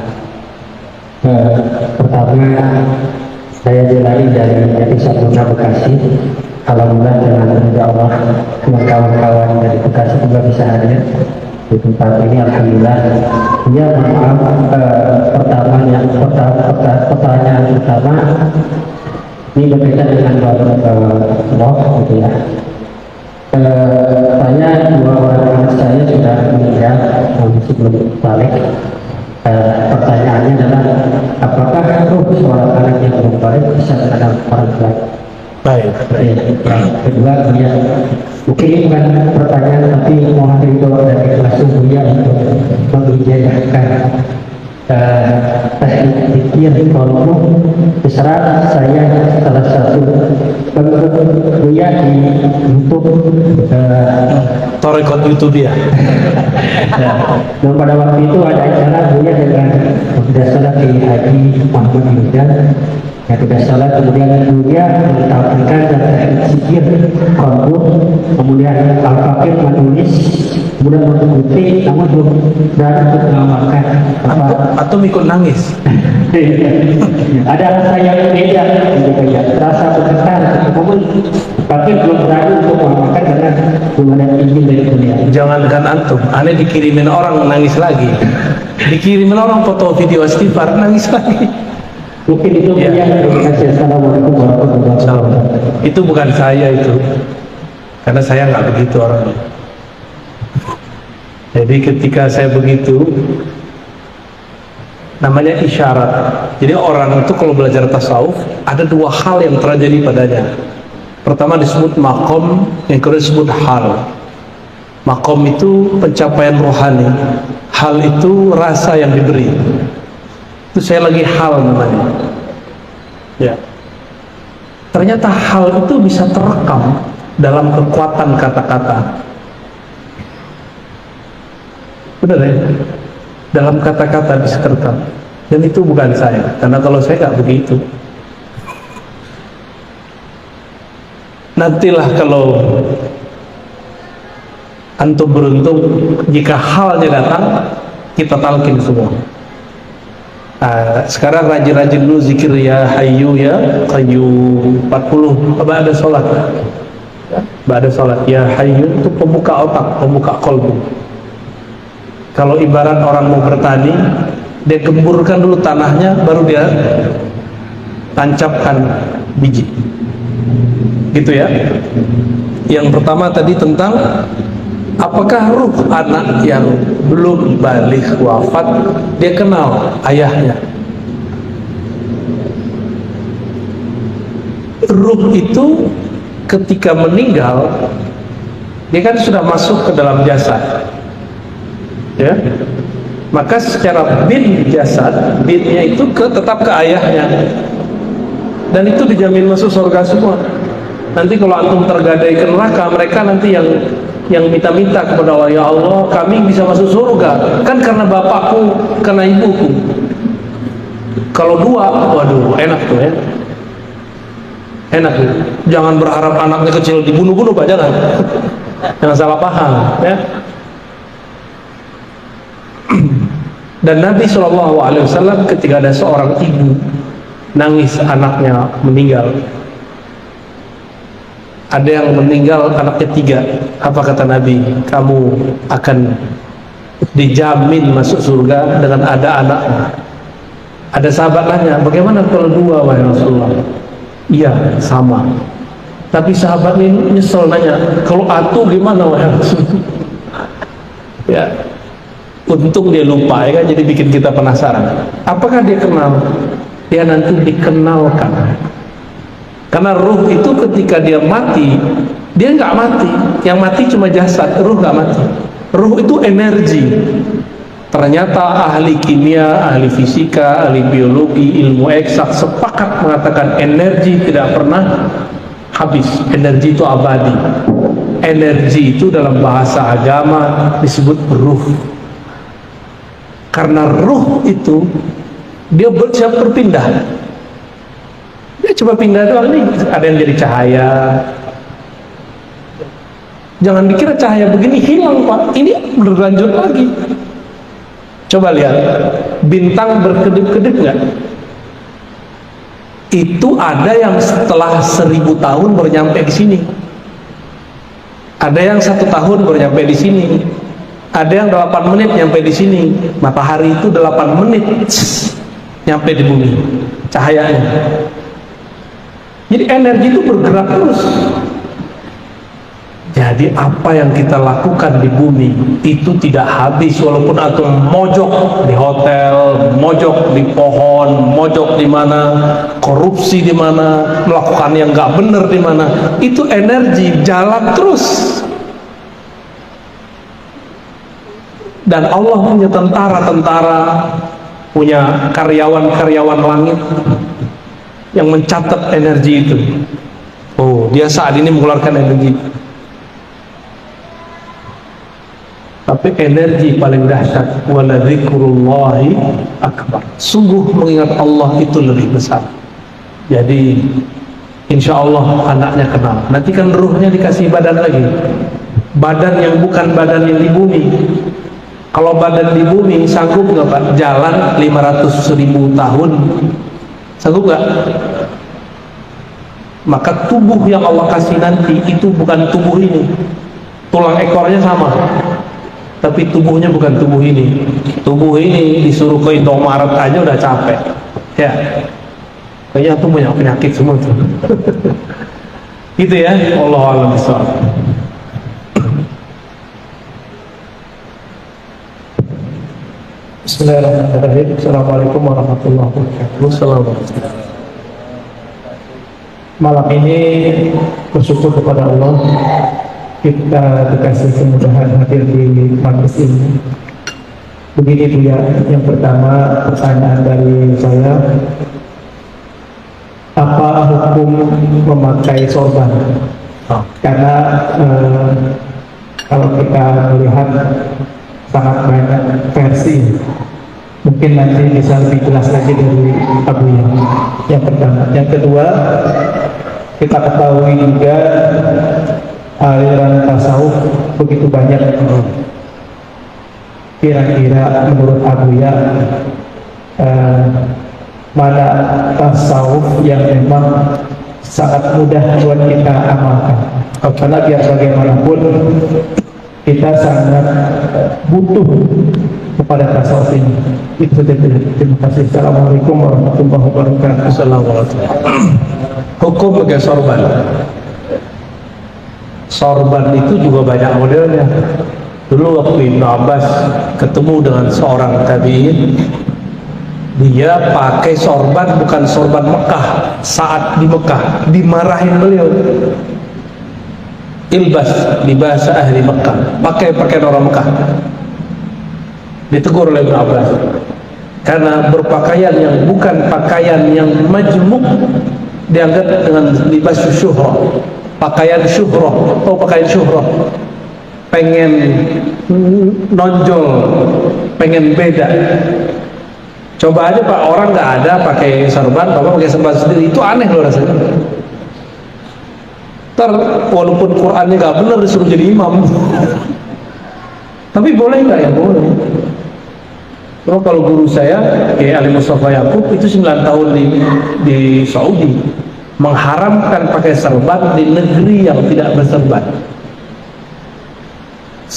Pertama, saya Jelani dari Yatisabuna Bekasi. Alhamdulillah dengan ridha Allah, kawan-kawan dari Bekasi juga bisa hadir di tempat ini. Alhamdulillah. Ya, maaf. Pertanyaan pertama ini berkaitan dengan Allah, gitu ya. Saya 2 orang anak saya sudah meninggal sebelum balik. Pertanyaannya adalah apakah ruh seorang anak yang belum balik bisa terhadap orang tua? Baik. Kedua, ya, mungkin ini bukan pertanyaan tapi mohon ridho dari langsung Buya untuk mengijazahkan teknik zikir kolbu. Terserah saya salah satu pengikut Buya di YouTube. Torekot YouTube ya. Dan pada waktu itu ada acara Buya dengan Dasar di Haji Muhammad Yudan. Yang tidak salah, kemudian Buya mentampilkan dan teknik zikir kolbu, kemudian Al-Fakir menulis, kemudian mengikuti, namun belum berani untuk mengamalkan. Atau ikut nangis. Ada rasa yang beda, gitu ya, rasa bergetar, namun tapi belum berani untuk mengamalkan karena belum ada izin dari dunia. Jangankan antum, aneh dikirimin orang nangis lagi. Dikirimin orang foto video istighfar nangis lagi. Mungkin itu Ya. ya. Terima kasih. Assalamualaikum warahmatullahi wabarakatuh. Itu bukan saya itu, karena saya nggak begitu orangnya. Jadi ketika saya begitu, namanya isyarat. Jadi orang itu kalau belajar tasawuf ada 2 hal yang terjadi padanya. Pertama disebut makom, yang kedua disebut hal. Makom itu pencapaian rohani, hal itu rasa yang diberi. Itu saya lagi hal namanya. Ya. Ternyata hal itu bisa terekam dalam kekuatan kata-kata. Benar ya? Dalam kata-kata bisa terekam. Dan itu bukan saya, karena kalau saya nggak begitu. Nantilah kalau antum beruntung, jika halnya datang, kita talqin semua. Sekarang rajin-rajin dulu zikir ya hayyu ya qayyum 40 ba'da sholat. Ba'da sholat ya hayyu itu pembuka otak, pembuka kolbu. Kalau ibarat orang mau bertani, dia gemburkan dulu tanahnya, baru dia tancapkan biji. Gitu ya. Yang pertama tadi tentang apakah ruh anak yang belum balik wafat dia kenal ayahnya. Ruh itu ketika meninggal dia kan sudah masuk ke dalam jasad, ya. Maka secara bin jasad, binnya itu tetap ke ayahnya, dan itu dijamin masuk surga semua. Nanti kalau antum tergadai ke neraka, mereka nanti yang minta-minta kepada Allah, ya Allah kami bisa masuk surga kan karena bapakku, karena ibuku. Kalau 2, waduh enak tuh ya, enak tuh. Jangan berharap anaknya kecil dibunuh-bunuh Pak, jangan. Jangan salah paham ya. Dan Nabi SAW ketika ada seorang ibu nangis anaknya meninggal, ada yang meninggal anak ketiga, apa kata Nabi? Kamu akan dijamin masuk surga dengan ada anaknya. Ada sahabat nanya, bagaimana kalau dua wahai Rasulullah? Iya, sama. Tapi sahabat ini nyesel nanya, kalau atu gimana wahai Rasulullah? Ya, untung dia lupa ya kan, jadi bikin kita penasaran. Apakah dia kenal? Dia nanti dikenalkan. Karena ruh itu ketika dia mati, dia nggak mati. Yang mati cuma jasad, ruh nggak mati. Ruh itu energi. Ternyata ahli kimia, ahli fisika, ahli biologi, ilmu eksak sepakat mengatakan energi tidak pernah habis. Energi itu abadi. Energi itu dalam bahasa agama disebut ruh. Karena ruh itu dia siap berpindah. Dia coba pindah doang nih. Ada yang jadi cahaya. Jangan dikira cahaya begini hilang Pak. Ini berlanjut lagi. Coba lihat, bintang berkedip-kedip nggak? Itu ada yang setelah 1000 tahun baru nyampe di sini. Ada yang 1 tahun baru nyampe di sini. Ada yang 8 menit nyampe di sini. Matahari itu 8 menit nyampe di bumi cahayanya. Jadi energi itu bergerak terus. Jadi apa yang kita lakukan di bumi itu tidak habis, walaupun atau mojok di hotel, mojok di pohon, mojok di mana, korupsi di mana, melakukan yang nggak benar di mana, itu energi jalan terus. Dan Allah punya tentara-tentara, punya karyawan-karyawan langit yang mencatat energi itu. Oh, dia saat ini mengeluarkan energi. Tapi energi paling dahsyat, wala dzikrullahi akbar. Sungguh mengingat Allah itu lebih besar. Jadi insya Allah anaknya kenal. Nanti kan ruhnya dikasih badan lagi. Badan yang bukan badan yang di bumi. Kalau badan di bumi sanggup nggak Pak? Jalan 500.000 tahun. Sanggup nggak? Maka tubuh yang Allah kasih nanti itu bukan tubuh ini. Tulang ekornya sama, tapi tubuhnya bukan tubuh ini. Tubuh ini disuruh ke Indomaret aja udah capek. Ya, kayaknya tuh banyak penyakit semua tuh. Gitu ya. Allah a'lam bishawab. Bismillahirrahmanirrahim. Assalamualaikum warahmatullahi wabarakatuh. Assalamualaikum. Malam ini bersyukur kepada Allah kita dikasih kemudahan hadir di majelis ini. Begini Bu ya, yang pertama pertanyaan dari saya, apa hukum memakai sorban? Karena kalau kita melihat sangat banyak versi, mungkin nanti bisa lebih jelas lagi dari Abu ya. Yang pertama. Yang kedua, kita ketahui juga aliran tasawuf begitu banyak. Kira-kira menurut Abu ya, mana tasawuf yang memang sangat mudah buat kita amalkan? Karena biar bagaimanapun kita sangat butuh kepada tasawuf ini. Itu saja. Terima kasih. Assalamualaikum warahmatullahi wabarakatuh. Assalamualaikum. Hukum pakai sorban. Sorban itu juga banyak modelnya. Dulu waktu Ibnu Abbas ketemu dengan seorang tabi'in, dia pakai sorban, bukan sorban Mekah. Saat di Mekah dimarahin beliau. Ilbas libas ahli Mekah, pakai pakaian orang Mekah. Ditegur oleh Ibnu Abbas karena berpakaian yang bukan pakaian yang majmuk, dianggap dengan libas syuhrah, pakaian syuhrah. Atau pakaian syuhrah, pengen nonjol, pengen beda. Coba aja Pak, orang nggak ada pakai sorban, Bapak pakai sorban sendiri, itu aneh loh rasanya. Walaupun Qurannya nggak benar disuruh jadi imam. Tapi boleh nggak ya? Boleh. Terus kalau guru saya, Ali Mustafa Yakub, itu 9 tahun di Saudi, mengharamkan pakai serban di negeri yang tidak berserban.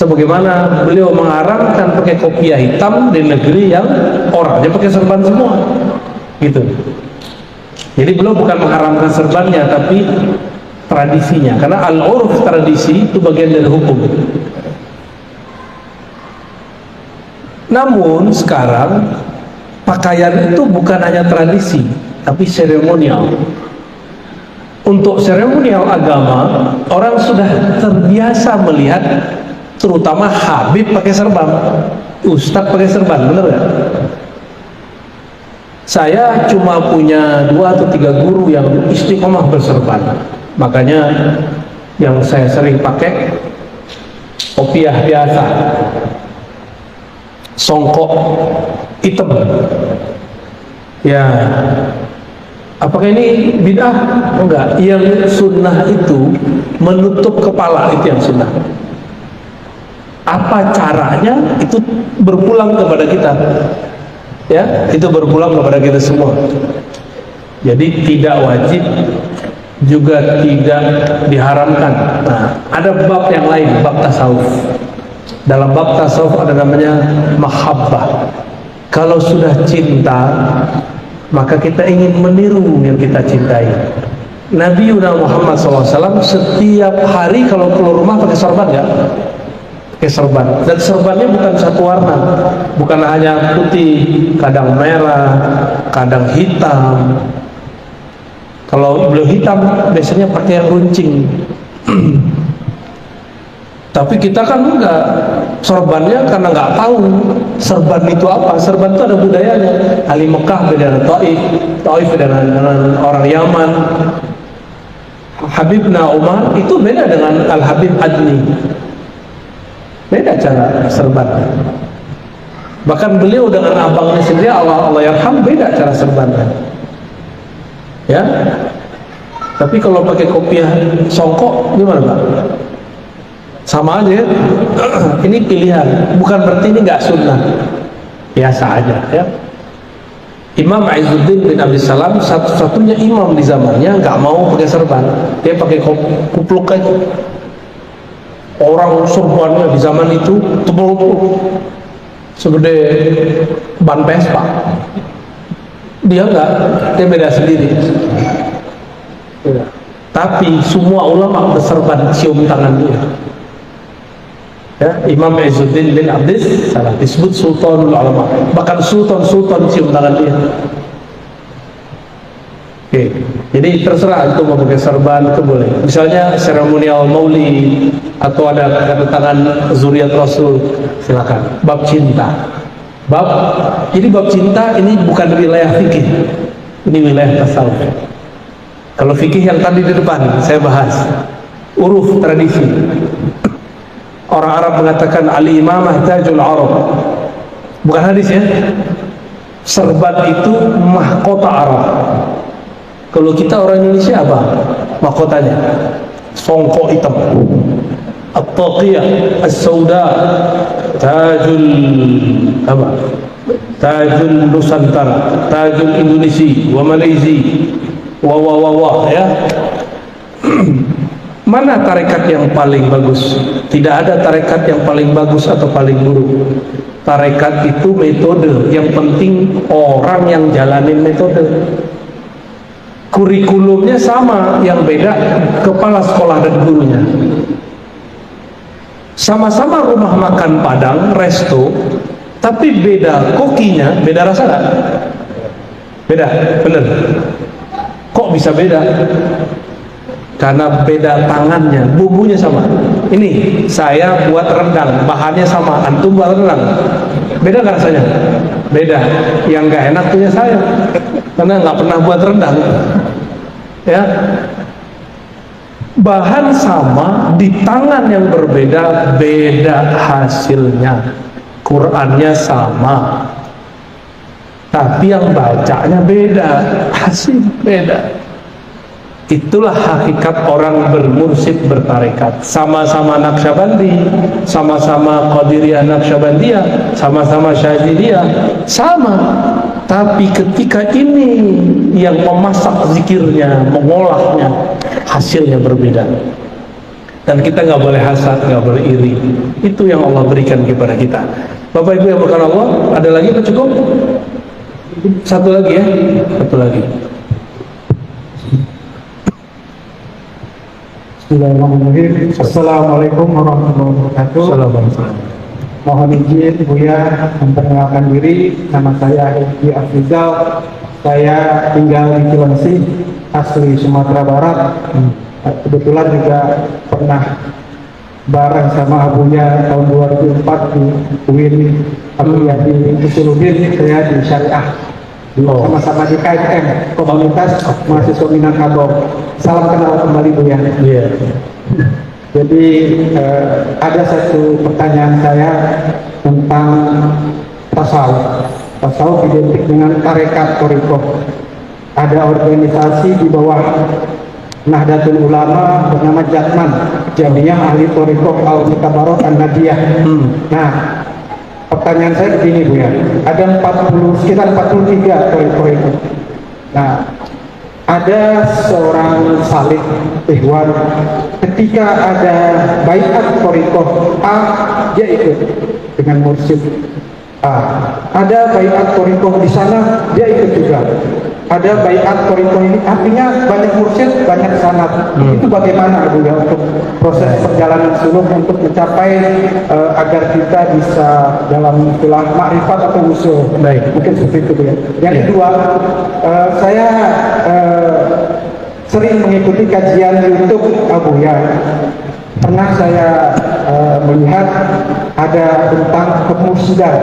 Sebagaimana beliau mengharamkan pakai kopiah hitam di negeri yang orangnya pakai serban semua, gitu. Jadi beliau bukan mengharamkan serbannya, tapi tradisinya. Karena al-urf, tradisi itu bagian dari hukum. Namun sekarang pakaian itu bukan hanya tradisi, tapi seremonial. Untuk seremonial agama, orang sudah terbiasa melihat, terutama Habib pakai serban, Ustadz pakai serban, bener gak? Saya cuma punya 2 atau 3 guru yang istiqomah berserban. Makanya yang saya sering pakai kopiah biasa, songkok hitam. Ya, apakah ini bid'ah? Enggak. Yang sunnah itu menutup kepala, itu yang sunnah. Apa caranya itu berpulang kepada kita, ya, itu berpulang kepada kita semua. Jadi tidak wajib, juga tidak diharamkan. Nah, ada bab yang lain, bab tasawuf. Dalam bab tasawuf ada namanya mahabbah. Kalau sudah cinta, maka kita ingin meniru yang kita cintai. Nabi Muhammad SAW setiap hari kalau keluar rumah pakai sorban nggak? Pakai serban, dan serbannya bukan satu warna, bukan hanya putih, kadang merah, kadang hitam. Kalau beliau hitam biasanya pakai yang runcing. Tapi kita kan enggak, serbannya karena nggak tahu serban itu apa. Serban itu ada budayanya. Ahli Mekah beda dengan Taif, Taif beda dengan orang Yaman. Habibna Umar itu beda dengan Al Habib Adni. Beda cara serban. Bahkan beliau dengan abangnya sendiri, Allah yarham, beda cara serbannya. Ya. Tapi kalau pakai kopiah songkok gimana, Pak? Sama aja ya. Ini pilihan, bukan berarti ini nggak sunnah. Biasa aja ya. Imam Izzuddin bin Abdus Salam satu-satunya imam di zamannya nggak mau pakai serban. Dia pakai kupluk aja. Orang serbannya di zaman itu tebal segede ban Vespa. Dia enggak, dia beda sendiri. Ya. Tapi semua ulama berserban, cium tangan dia. Ya, Imam Izzuddin bin Abdus Salam disebut Sultanul Ulama. Bahkan sultan cium tangan dia. Oke, jadi terserah itu mau pakai serban itu boleh. Misalnya seremonial maulid atau ada kedatangan zuriat Rasul, silakan. Bab cinta, jadi bab cinta ini bukan wilayah fikih, ini wilayah tasawuf. Kalau fikih yang tadi di depan saya bahas, uruf tradisi. Orang Arab mengatakan al-imamah tajul Arab, bukan hadis ya. Serban itu mahkota Arab. Kalau kita orang Indonesia apa mahkotanya? Songkok hitam, at-taqiyah, as-sauda, tajul apa? Tajul Nusantara, tajul Indonesia, wa Malaysia, wa ya. Mana tarekat yang paling bagus? Tidak ada tarekat yang paling bagus atau paling buruk. Tarekat itu metode, yang penting orang yang jalanin metode. Kurikulumnya sama, yang beda kepala sekolah dan gurunya. Sama-sama rumah makan Padang, resto, tapi beda kokinya, beda rasa gak? Beda, bener. Kok bisa beda? Karena beda tangannya, bumbunya sama. Ini saya buat rendang, bahannya sama, antum buat rendang, beda nggak rasanya? Beda. Yang nggak enak punya saya, karena nggak pernah buat rendang. Ya, bahan sama, di tangan yang berbeda, beda hasilnya. Qurannya sama, tapi yang bacanya beda, hasil beda. Itulah hakikat orang bermursyid bertarekat. Sama-sama Naqsyabandi, sama-sama Qadiriyah Naqsyabandiyah, sama-sama Syadziliyah, sama. Tapi ketika ini yang memasak zikirnya, mengolahnya, hasilnya berbeda. Dan kita nggak boleh hasad, nggak boleh iri. Itu yang Allah berikan kepada kita. Bapak Ibu yang berkenan Allah, ada lagi apa cukup? Satu lagi ya, satu lagi. Bismillahirrahmanirrahim. Assalamualaikum warahmatullahi wabarakatuh. Assalamualaikum. Mohon izin Buya memperkenalkan diri. Nama saya Hedi Afrizal. Saya tinggal di Cilengsi, asli Sumatera Barat. Kebetulan juga pernah bareng sama Abuya tahun 2004 di UIN. Abuya di Usuludin, saya di Syariah. Sama-sama di KMM, Komunitas Mahasiswa Minangkabau. Salam kenal kembali Buya. Iya. Jadi ada satu pertanyaan saya tentang tasawuf. Tasawuf identik dengan tarekat Thariqah. Ada organisasi di bawah Nahdlatul Ulama bernama Jatman, Jamiah Ahli Thariqah Al-Mutabarak An-Nadiyah. Nah, pertanyaan saya begini Bu ya, ada sekitar 43 Thariqah itu. Nah, ada seorang salih ikhwan, ketika ada baiat Thariqah A, dia ikut dengan mursyid A. Ada baiat Thariqah di sana, dia ikut juga. Ada baiat Thariqah ini, artinya banyak mursyid, banyak sanad. Itu bagaimana Bu ya untuk proses perjalanan suluk untuk mencapai agar kita bisa dalam istilah makrifat atau usul. Baik. Mungkin seperti itu Bu ya. Yang kedua, saya sering mengikuti kajian YouTube Abuya. Pernah saya melihat ada tentang kemursidan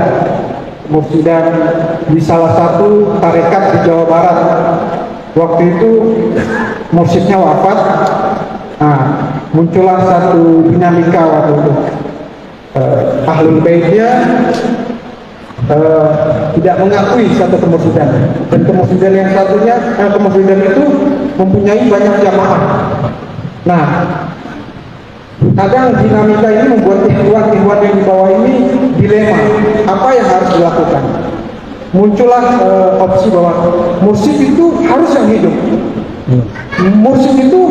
di salah satu tarekat di Jawa Barat. Waktu itu mursyidnya wafat. Nah, muncullah satu dinamika waktu itu. Ahlul Baitnya tidak mengakui satu kemursidan, dan kemursidan yang satunya, kemursidan itu mempunyai banyak jamaah. Nah, kadang dinamika ini membuat ikhwan-ikhwan yang di bawah ini dilema, apa yang harus dilakukan. Muncullah opsi bahwa mursyid itu harus yang hidup. Mursyid itu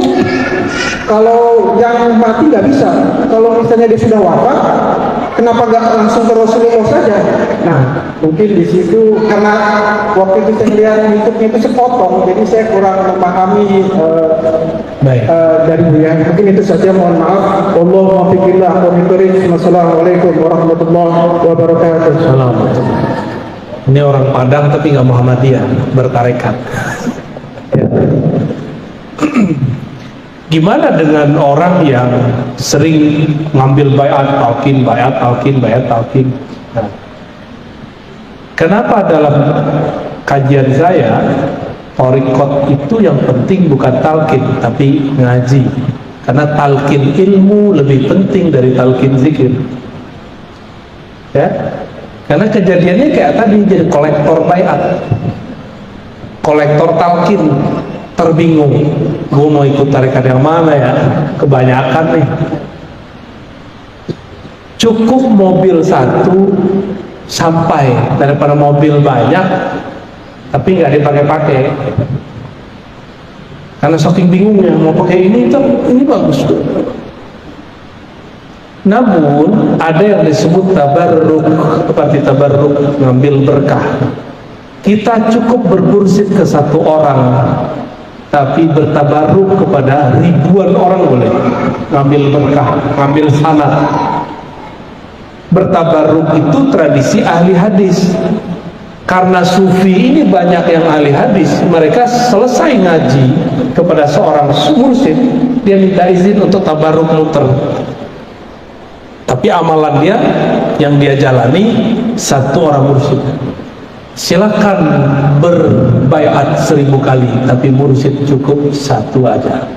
kalau yang mati nggak bisa. Kalau misalnya dia sudah wafat, kenapa nggak langsung ke Rasulullah saja? Nah, mungkin di situ karena waktu itu saya lihat YouTube-nya itu sepotong, jadi saya kurang memahami dari beliau. Mungkin itu saja, mohon maaf. Allahumma fikirlah Wassalamualaikum warahmatullahi wabarakatuh. Assalamualaikum. Ini orang Padang tapi nggak Muhammadiyah, bertarekat. Ya. Gimana dengan orang yang sering ngambil bayat talqin? Nah, kenapa dalam kajian saya thariqat itu yang penting bukan talqin tapi ngaji? Karena talqin ilmu lebih penting dari talqin zikir. Ya, karena kejadiannya kayak tadi, jadi kolektor bayat, kolektor talqin. Terbingung, gue mau ikut tarekat yang mana ya, kebanyakan nih. Cukup mobil satu sampai, daripada mobil banyak tapi nggak dipakai-pakai, karena saking bingungnya mau pakai ini bagus. Namun ada yang disebut tabarruk, seperti tabarruk, ngambil berkah. Kita cukup bermursyid ke satu orang, tapi bertabaruk kepada ribuan orang boleh. Ngambil berkah, ngambil sanad. Bertabaruk itu tradisi ahli hadis. Karena sufi ini banyak yang ahli hadis, mereka selesai ngaji kepada seorang mursyid, dia minta izin untuk tabaruk muter. Tapi amalan dia yang dia jalani satu orang mursyid. Silakan berbaiat 1000 kali, tapi mursyid cukup satu aja.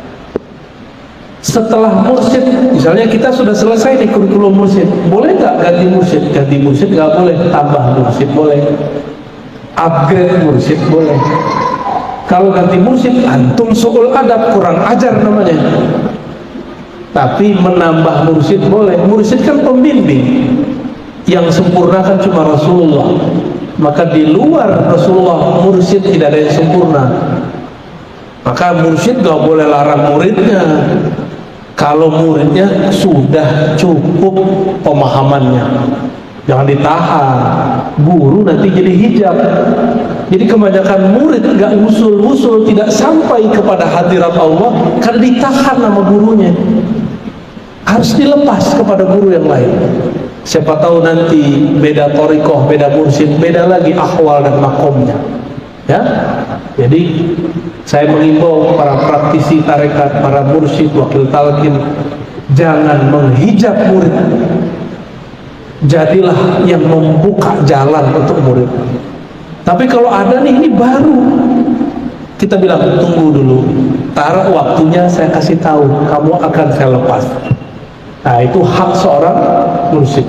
Setelah mursyid, misalnya kita sudah selesai di kurikulum mursyid, boleh nggak ganti mursyid? Ganti mursyid nggak boleh, tambah mursyid boleh, upgrade mursyid boleh. Kalau ganti mursyid, antum su'ul adab, kurang ajar namanya. Tapi menambah mursyid boleh. Mursyid kan pembimbing, yang sempurna kan cuma Rasulullah. Maka di luar Rasulullah, mursyid tidak ada yang sempurna. Maka mursyid gak boleh larang muridnya. Kalau muridnya sudah cukup pemahamannya, jangan ditahan. Guru nanti jadi hijab. Jadi kebanyakan murid nggak usul-usul, tidak sampai kepada hadirat Allah karena ditahan sama gurunya. Harus dilepas kepada guru yang lain. Siapa tahu nanti beda torikoh, beda mursyid, beda lagi ahwal dan makomnya. Ya, jadi saya mengimbau para praktisi tarekat, para mursyid, wakil talqin, jangan menghijab murid. Jadilah yang membuka jalan untuk murid. Tapi kalau ada nih, ini baru, kita bilang tunggu dulu, taruh waktunya, saya kasih tahu, kamu akan saya lepas. Nah, itu hak seorang mursyid.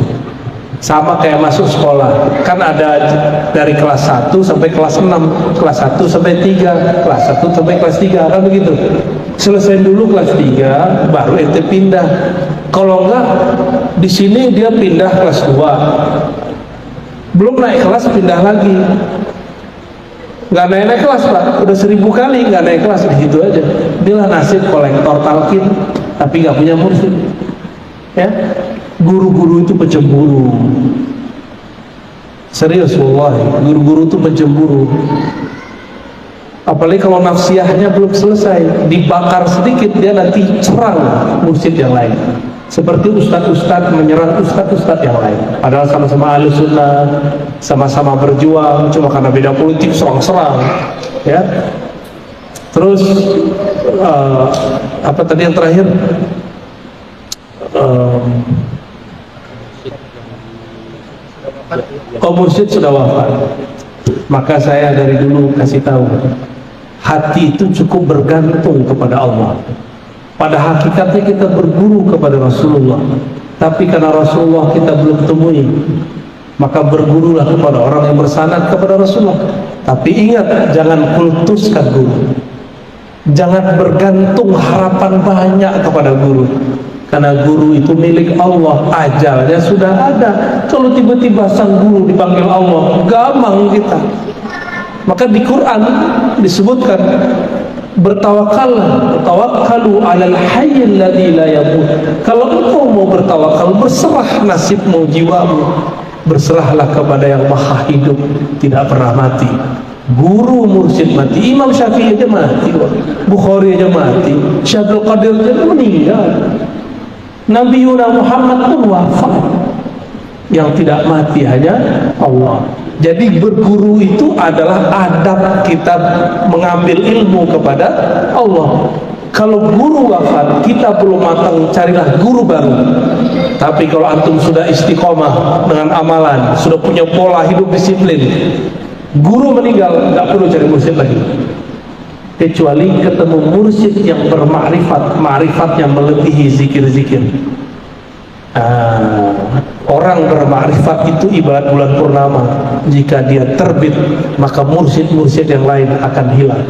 Sama kayak masuk sekolah, kan ada dari kelas 1 sampai kelas 6, kelas 1 sampai 3, kelas 1 sampai kelas 3, kan begitu. Selesai dulu kelas 3, baru ente pindah. Kalau enggak, di sini dia pindah kelas 2, belum naik kelas pindah lagi. Nggak naik kelas Pak, udah 1000 kali nggak naik kelas, di situ aja. Inilah nasib kolektor talqin tapi nggak punya mursyid. Ya, guru-guru itu pencemburu. Serius wallahi, guru-guru itu pencemburu. Apalagi kalau nafsiyahnya belum selesai, dibakar sedikit dia nanti serang mursyid yang lain. Seperti ustadz-ustadz menyerang ustadz-ustadz yang lain. Padahal sama-sama ahli sunnah, sama-sama berjuang, cuma karena beda politik serang-serang. Ya. Terus apa tadi yang terakhir? Mursyid sudah wafat. Maka saya dari dulu kasih tahu, hati itu cukup bergantung kepada Allah. Pada hakikatnya kita berguru kepada Rasulullah, tapi karena Rasulullah kita belum temui, maka bergurulah kepada orang yang bersanad kepada Rasulullah. Tapi ingat, jangan kultuskan guru, jangan bergantung harapan banyak kepada guru. Karena guru itu milik Allah, ajalnya sudah ada. Kalau tiba-tiba sang guru dipanggil Allah, gampang kita. Maka di Quran disebutkan, bertawakkalu 'alal hayyil ladzi la yamut. Kalau engkau mau bertawakal, berserah nasibmu, jiwamu, berserahlah kepada yang maha hidup, tidak pernah mati. Guru mursyid mati, Imam Syafi'i aja mati, Bukhari aja mati, Syaikhul Qadir aja meninggal, Nabi Muhammad pun wafat. Yang tidak mati hanya Allah. Jadi berguru itu adalah adab kita mengambil ilmu kepada Allah. Kalau guru wafat, kita belum matang, carilah guru baru. Tapi kalau antum sudah istiqomah dengan amalan, sudah punya pola hidup disiplin, guru meninggal, nggak perlu cari mursyid lagi. Kecuali ketemu mursyid yang bermakrifat, makrifat yang melebihi zikir-zikir. Orang bermakrifat itu ibarat bulan purnama. Jika dia terbit, maka mursyid-mursyid yang lain akan hilang.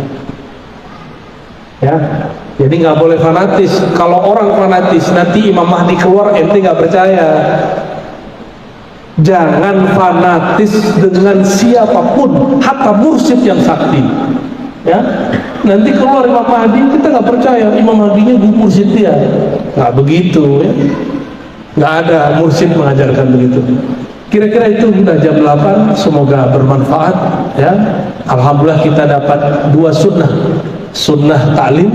Ya, jadi nggak boleh fanatis. Kalau orang fanatis, nanti Imam Mahdi keluar, ente nggak percaya. Jangan fanatis dengan siapapun, hatta mursyid yang sakti. Ya, nanti keluar Imam Mahdi, kita nggak percaya Imam Mahdinya mursyid dia. Nggak begitu, ya. Nggak ada mursyid mengajarkan begitu. Kira-kira itu sudah jam 8, semoga bermanfaat. Ya, alhamdulillah kita dapat 2 sunnah. Sunnah ta'lim,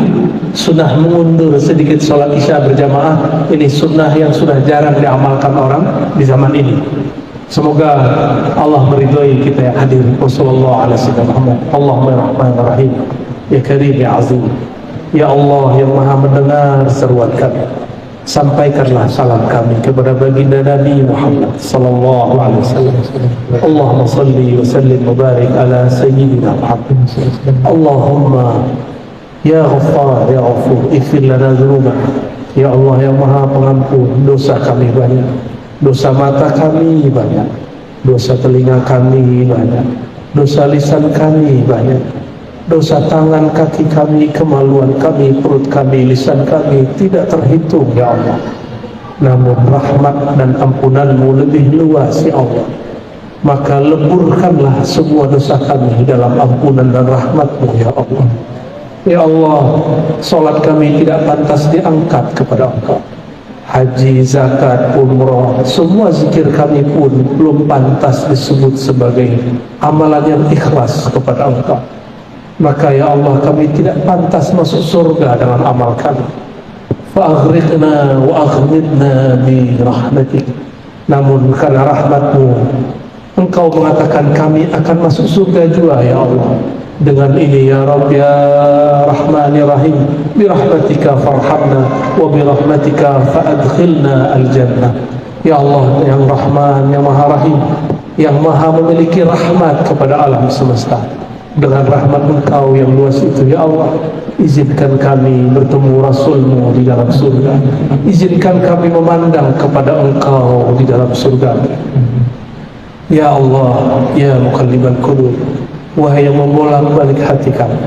sunnah mengundur sedikit sholat isya berjamaah. Ini sunnah yang sudah jarang diamalkan orang di zaman ini. Semoga Allah meridhai kita yang hadir. Wassalamualaikum warahmatullahi wabarakatuh. Ya Karim, ya Azim, ya Allah yang maha mendengar seruan kami, sampaikanlah salam kami kepada baginda Nabi Muhammad sallallahu alaihi wasallam. Allahumma salli wa sallim wa barik ala sayyidina Muhammad. Allahumma ya Ghaffar ya Ghafur, ighfir lana dzunubana. Ya Allah yang maha pengampun, dosa kami banyak, dosa mata kami banyak, dosa telinga kami banyak, dosa lisan kami banyak, dosa tangan kaki kami, kemaluan kami, perut kami, lisan kami tidak terhitung ya Allah. Namun rahmat dan ampunanmu lebih luas ya Allah. Maka leburkanlah semua dosa kami dalam ampunan dan rahmatmu ya Allah. Ya Allah, solat kami tidak pantas diangkat kepada Engkau. Haji, zakat, umrah, semua zikir kami pun belum pantas disebut sebagai amalan yang ikhlas kepada Engkau. Maka ya Allah, kami tidak pantas masuk surga dengan amal kami. Fa'aghriqna wa aghmidna bi rahmatik. Namun karena rahmat-Mu, Engkau mengatakan kami akan masuk surga juga ya Allah. Dengan ini ya Rabb ya Rahmani Rahim, bi rahmatika farhamna wa bi rahmatika fa'adkhilna al-jannah. Ya Allah yang Rahman, yang Maha Rahim, yang Maha memiliki rahmat kepada alam semesta. Dengan rahmat Engkau yang luas itu ya Allah, izinkan kami bertemu Rasul-Mu di dalam surga. Izinkan kami memandang kepada Engkau di dalam surga. Ya Allah, ya Muqallibal Qulub, wahai yang membolak-balik hati kami.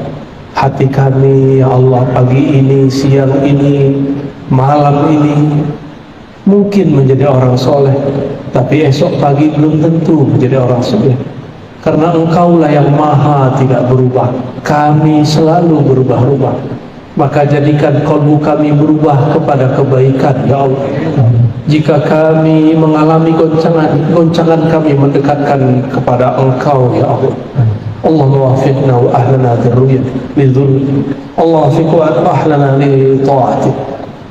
Hati kami ya Allah, pagi ini, siang ini, malam ini mungkin menjadi orang soleh, tapi esok pagi belum tentu menjadi orang soleh. Karena Engkaulah yang maha tidak berubah, kami selalu berubah-ubah. Maka jadikan kalbu kami berubah kepada kebaikan ya Allah. Jika kami mengalami goncangan kami mendekatkan kepada Engkau ya Allah. Allahumma wafiqna wa ahlana dzurriyyah lidzulmi. Allah wafiq wa ahlana li ta'atik.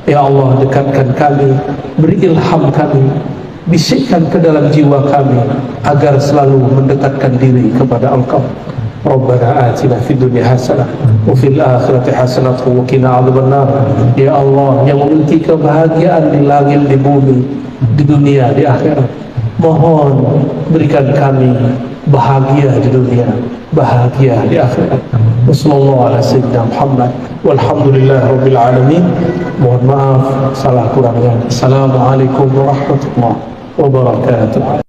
Ya Allah, dekatkan kami, beri ilham kami, bisikkan ke dalam jiwa kami agar selalu mendekatkan diri kepada Engkau. Rabbana atina fid dunya hasanah wa fil akhirati hasanah wa qina adzabannar. Ya Allah yang memiliki kebahagiaan di langit di bumi, di dunia di akhirat, mohon berikan kami bahagia di dunia, bahagia di akhirat. Wassallallahu ala sayyidina Muhammad walhamdulillah rabbil alamin. Mohon maaf salah kurangnya. Assalamualaikum warahmatullahi wabarakatuh.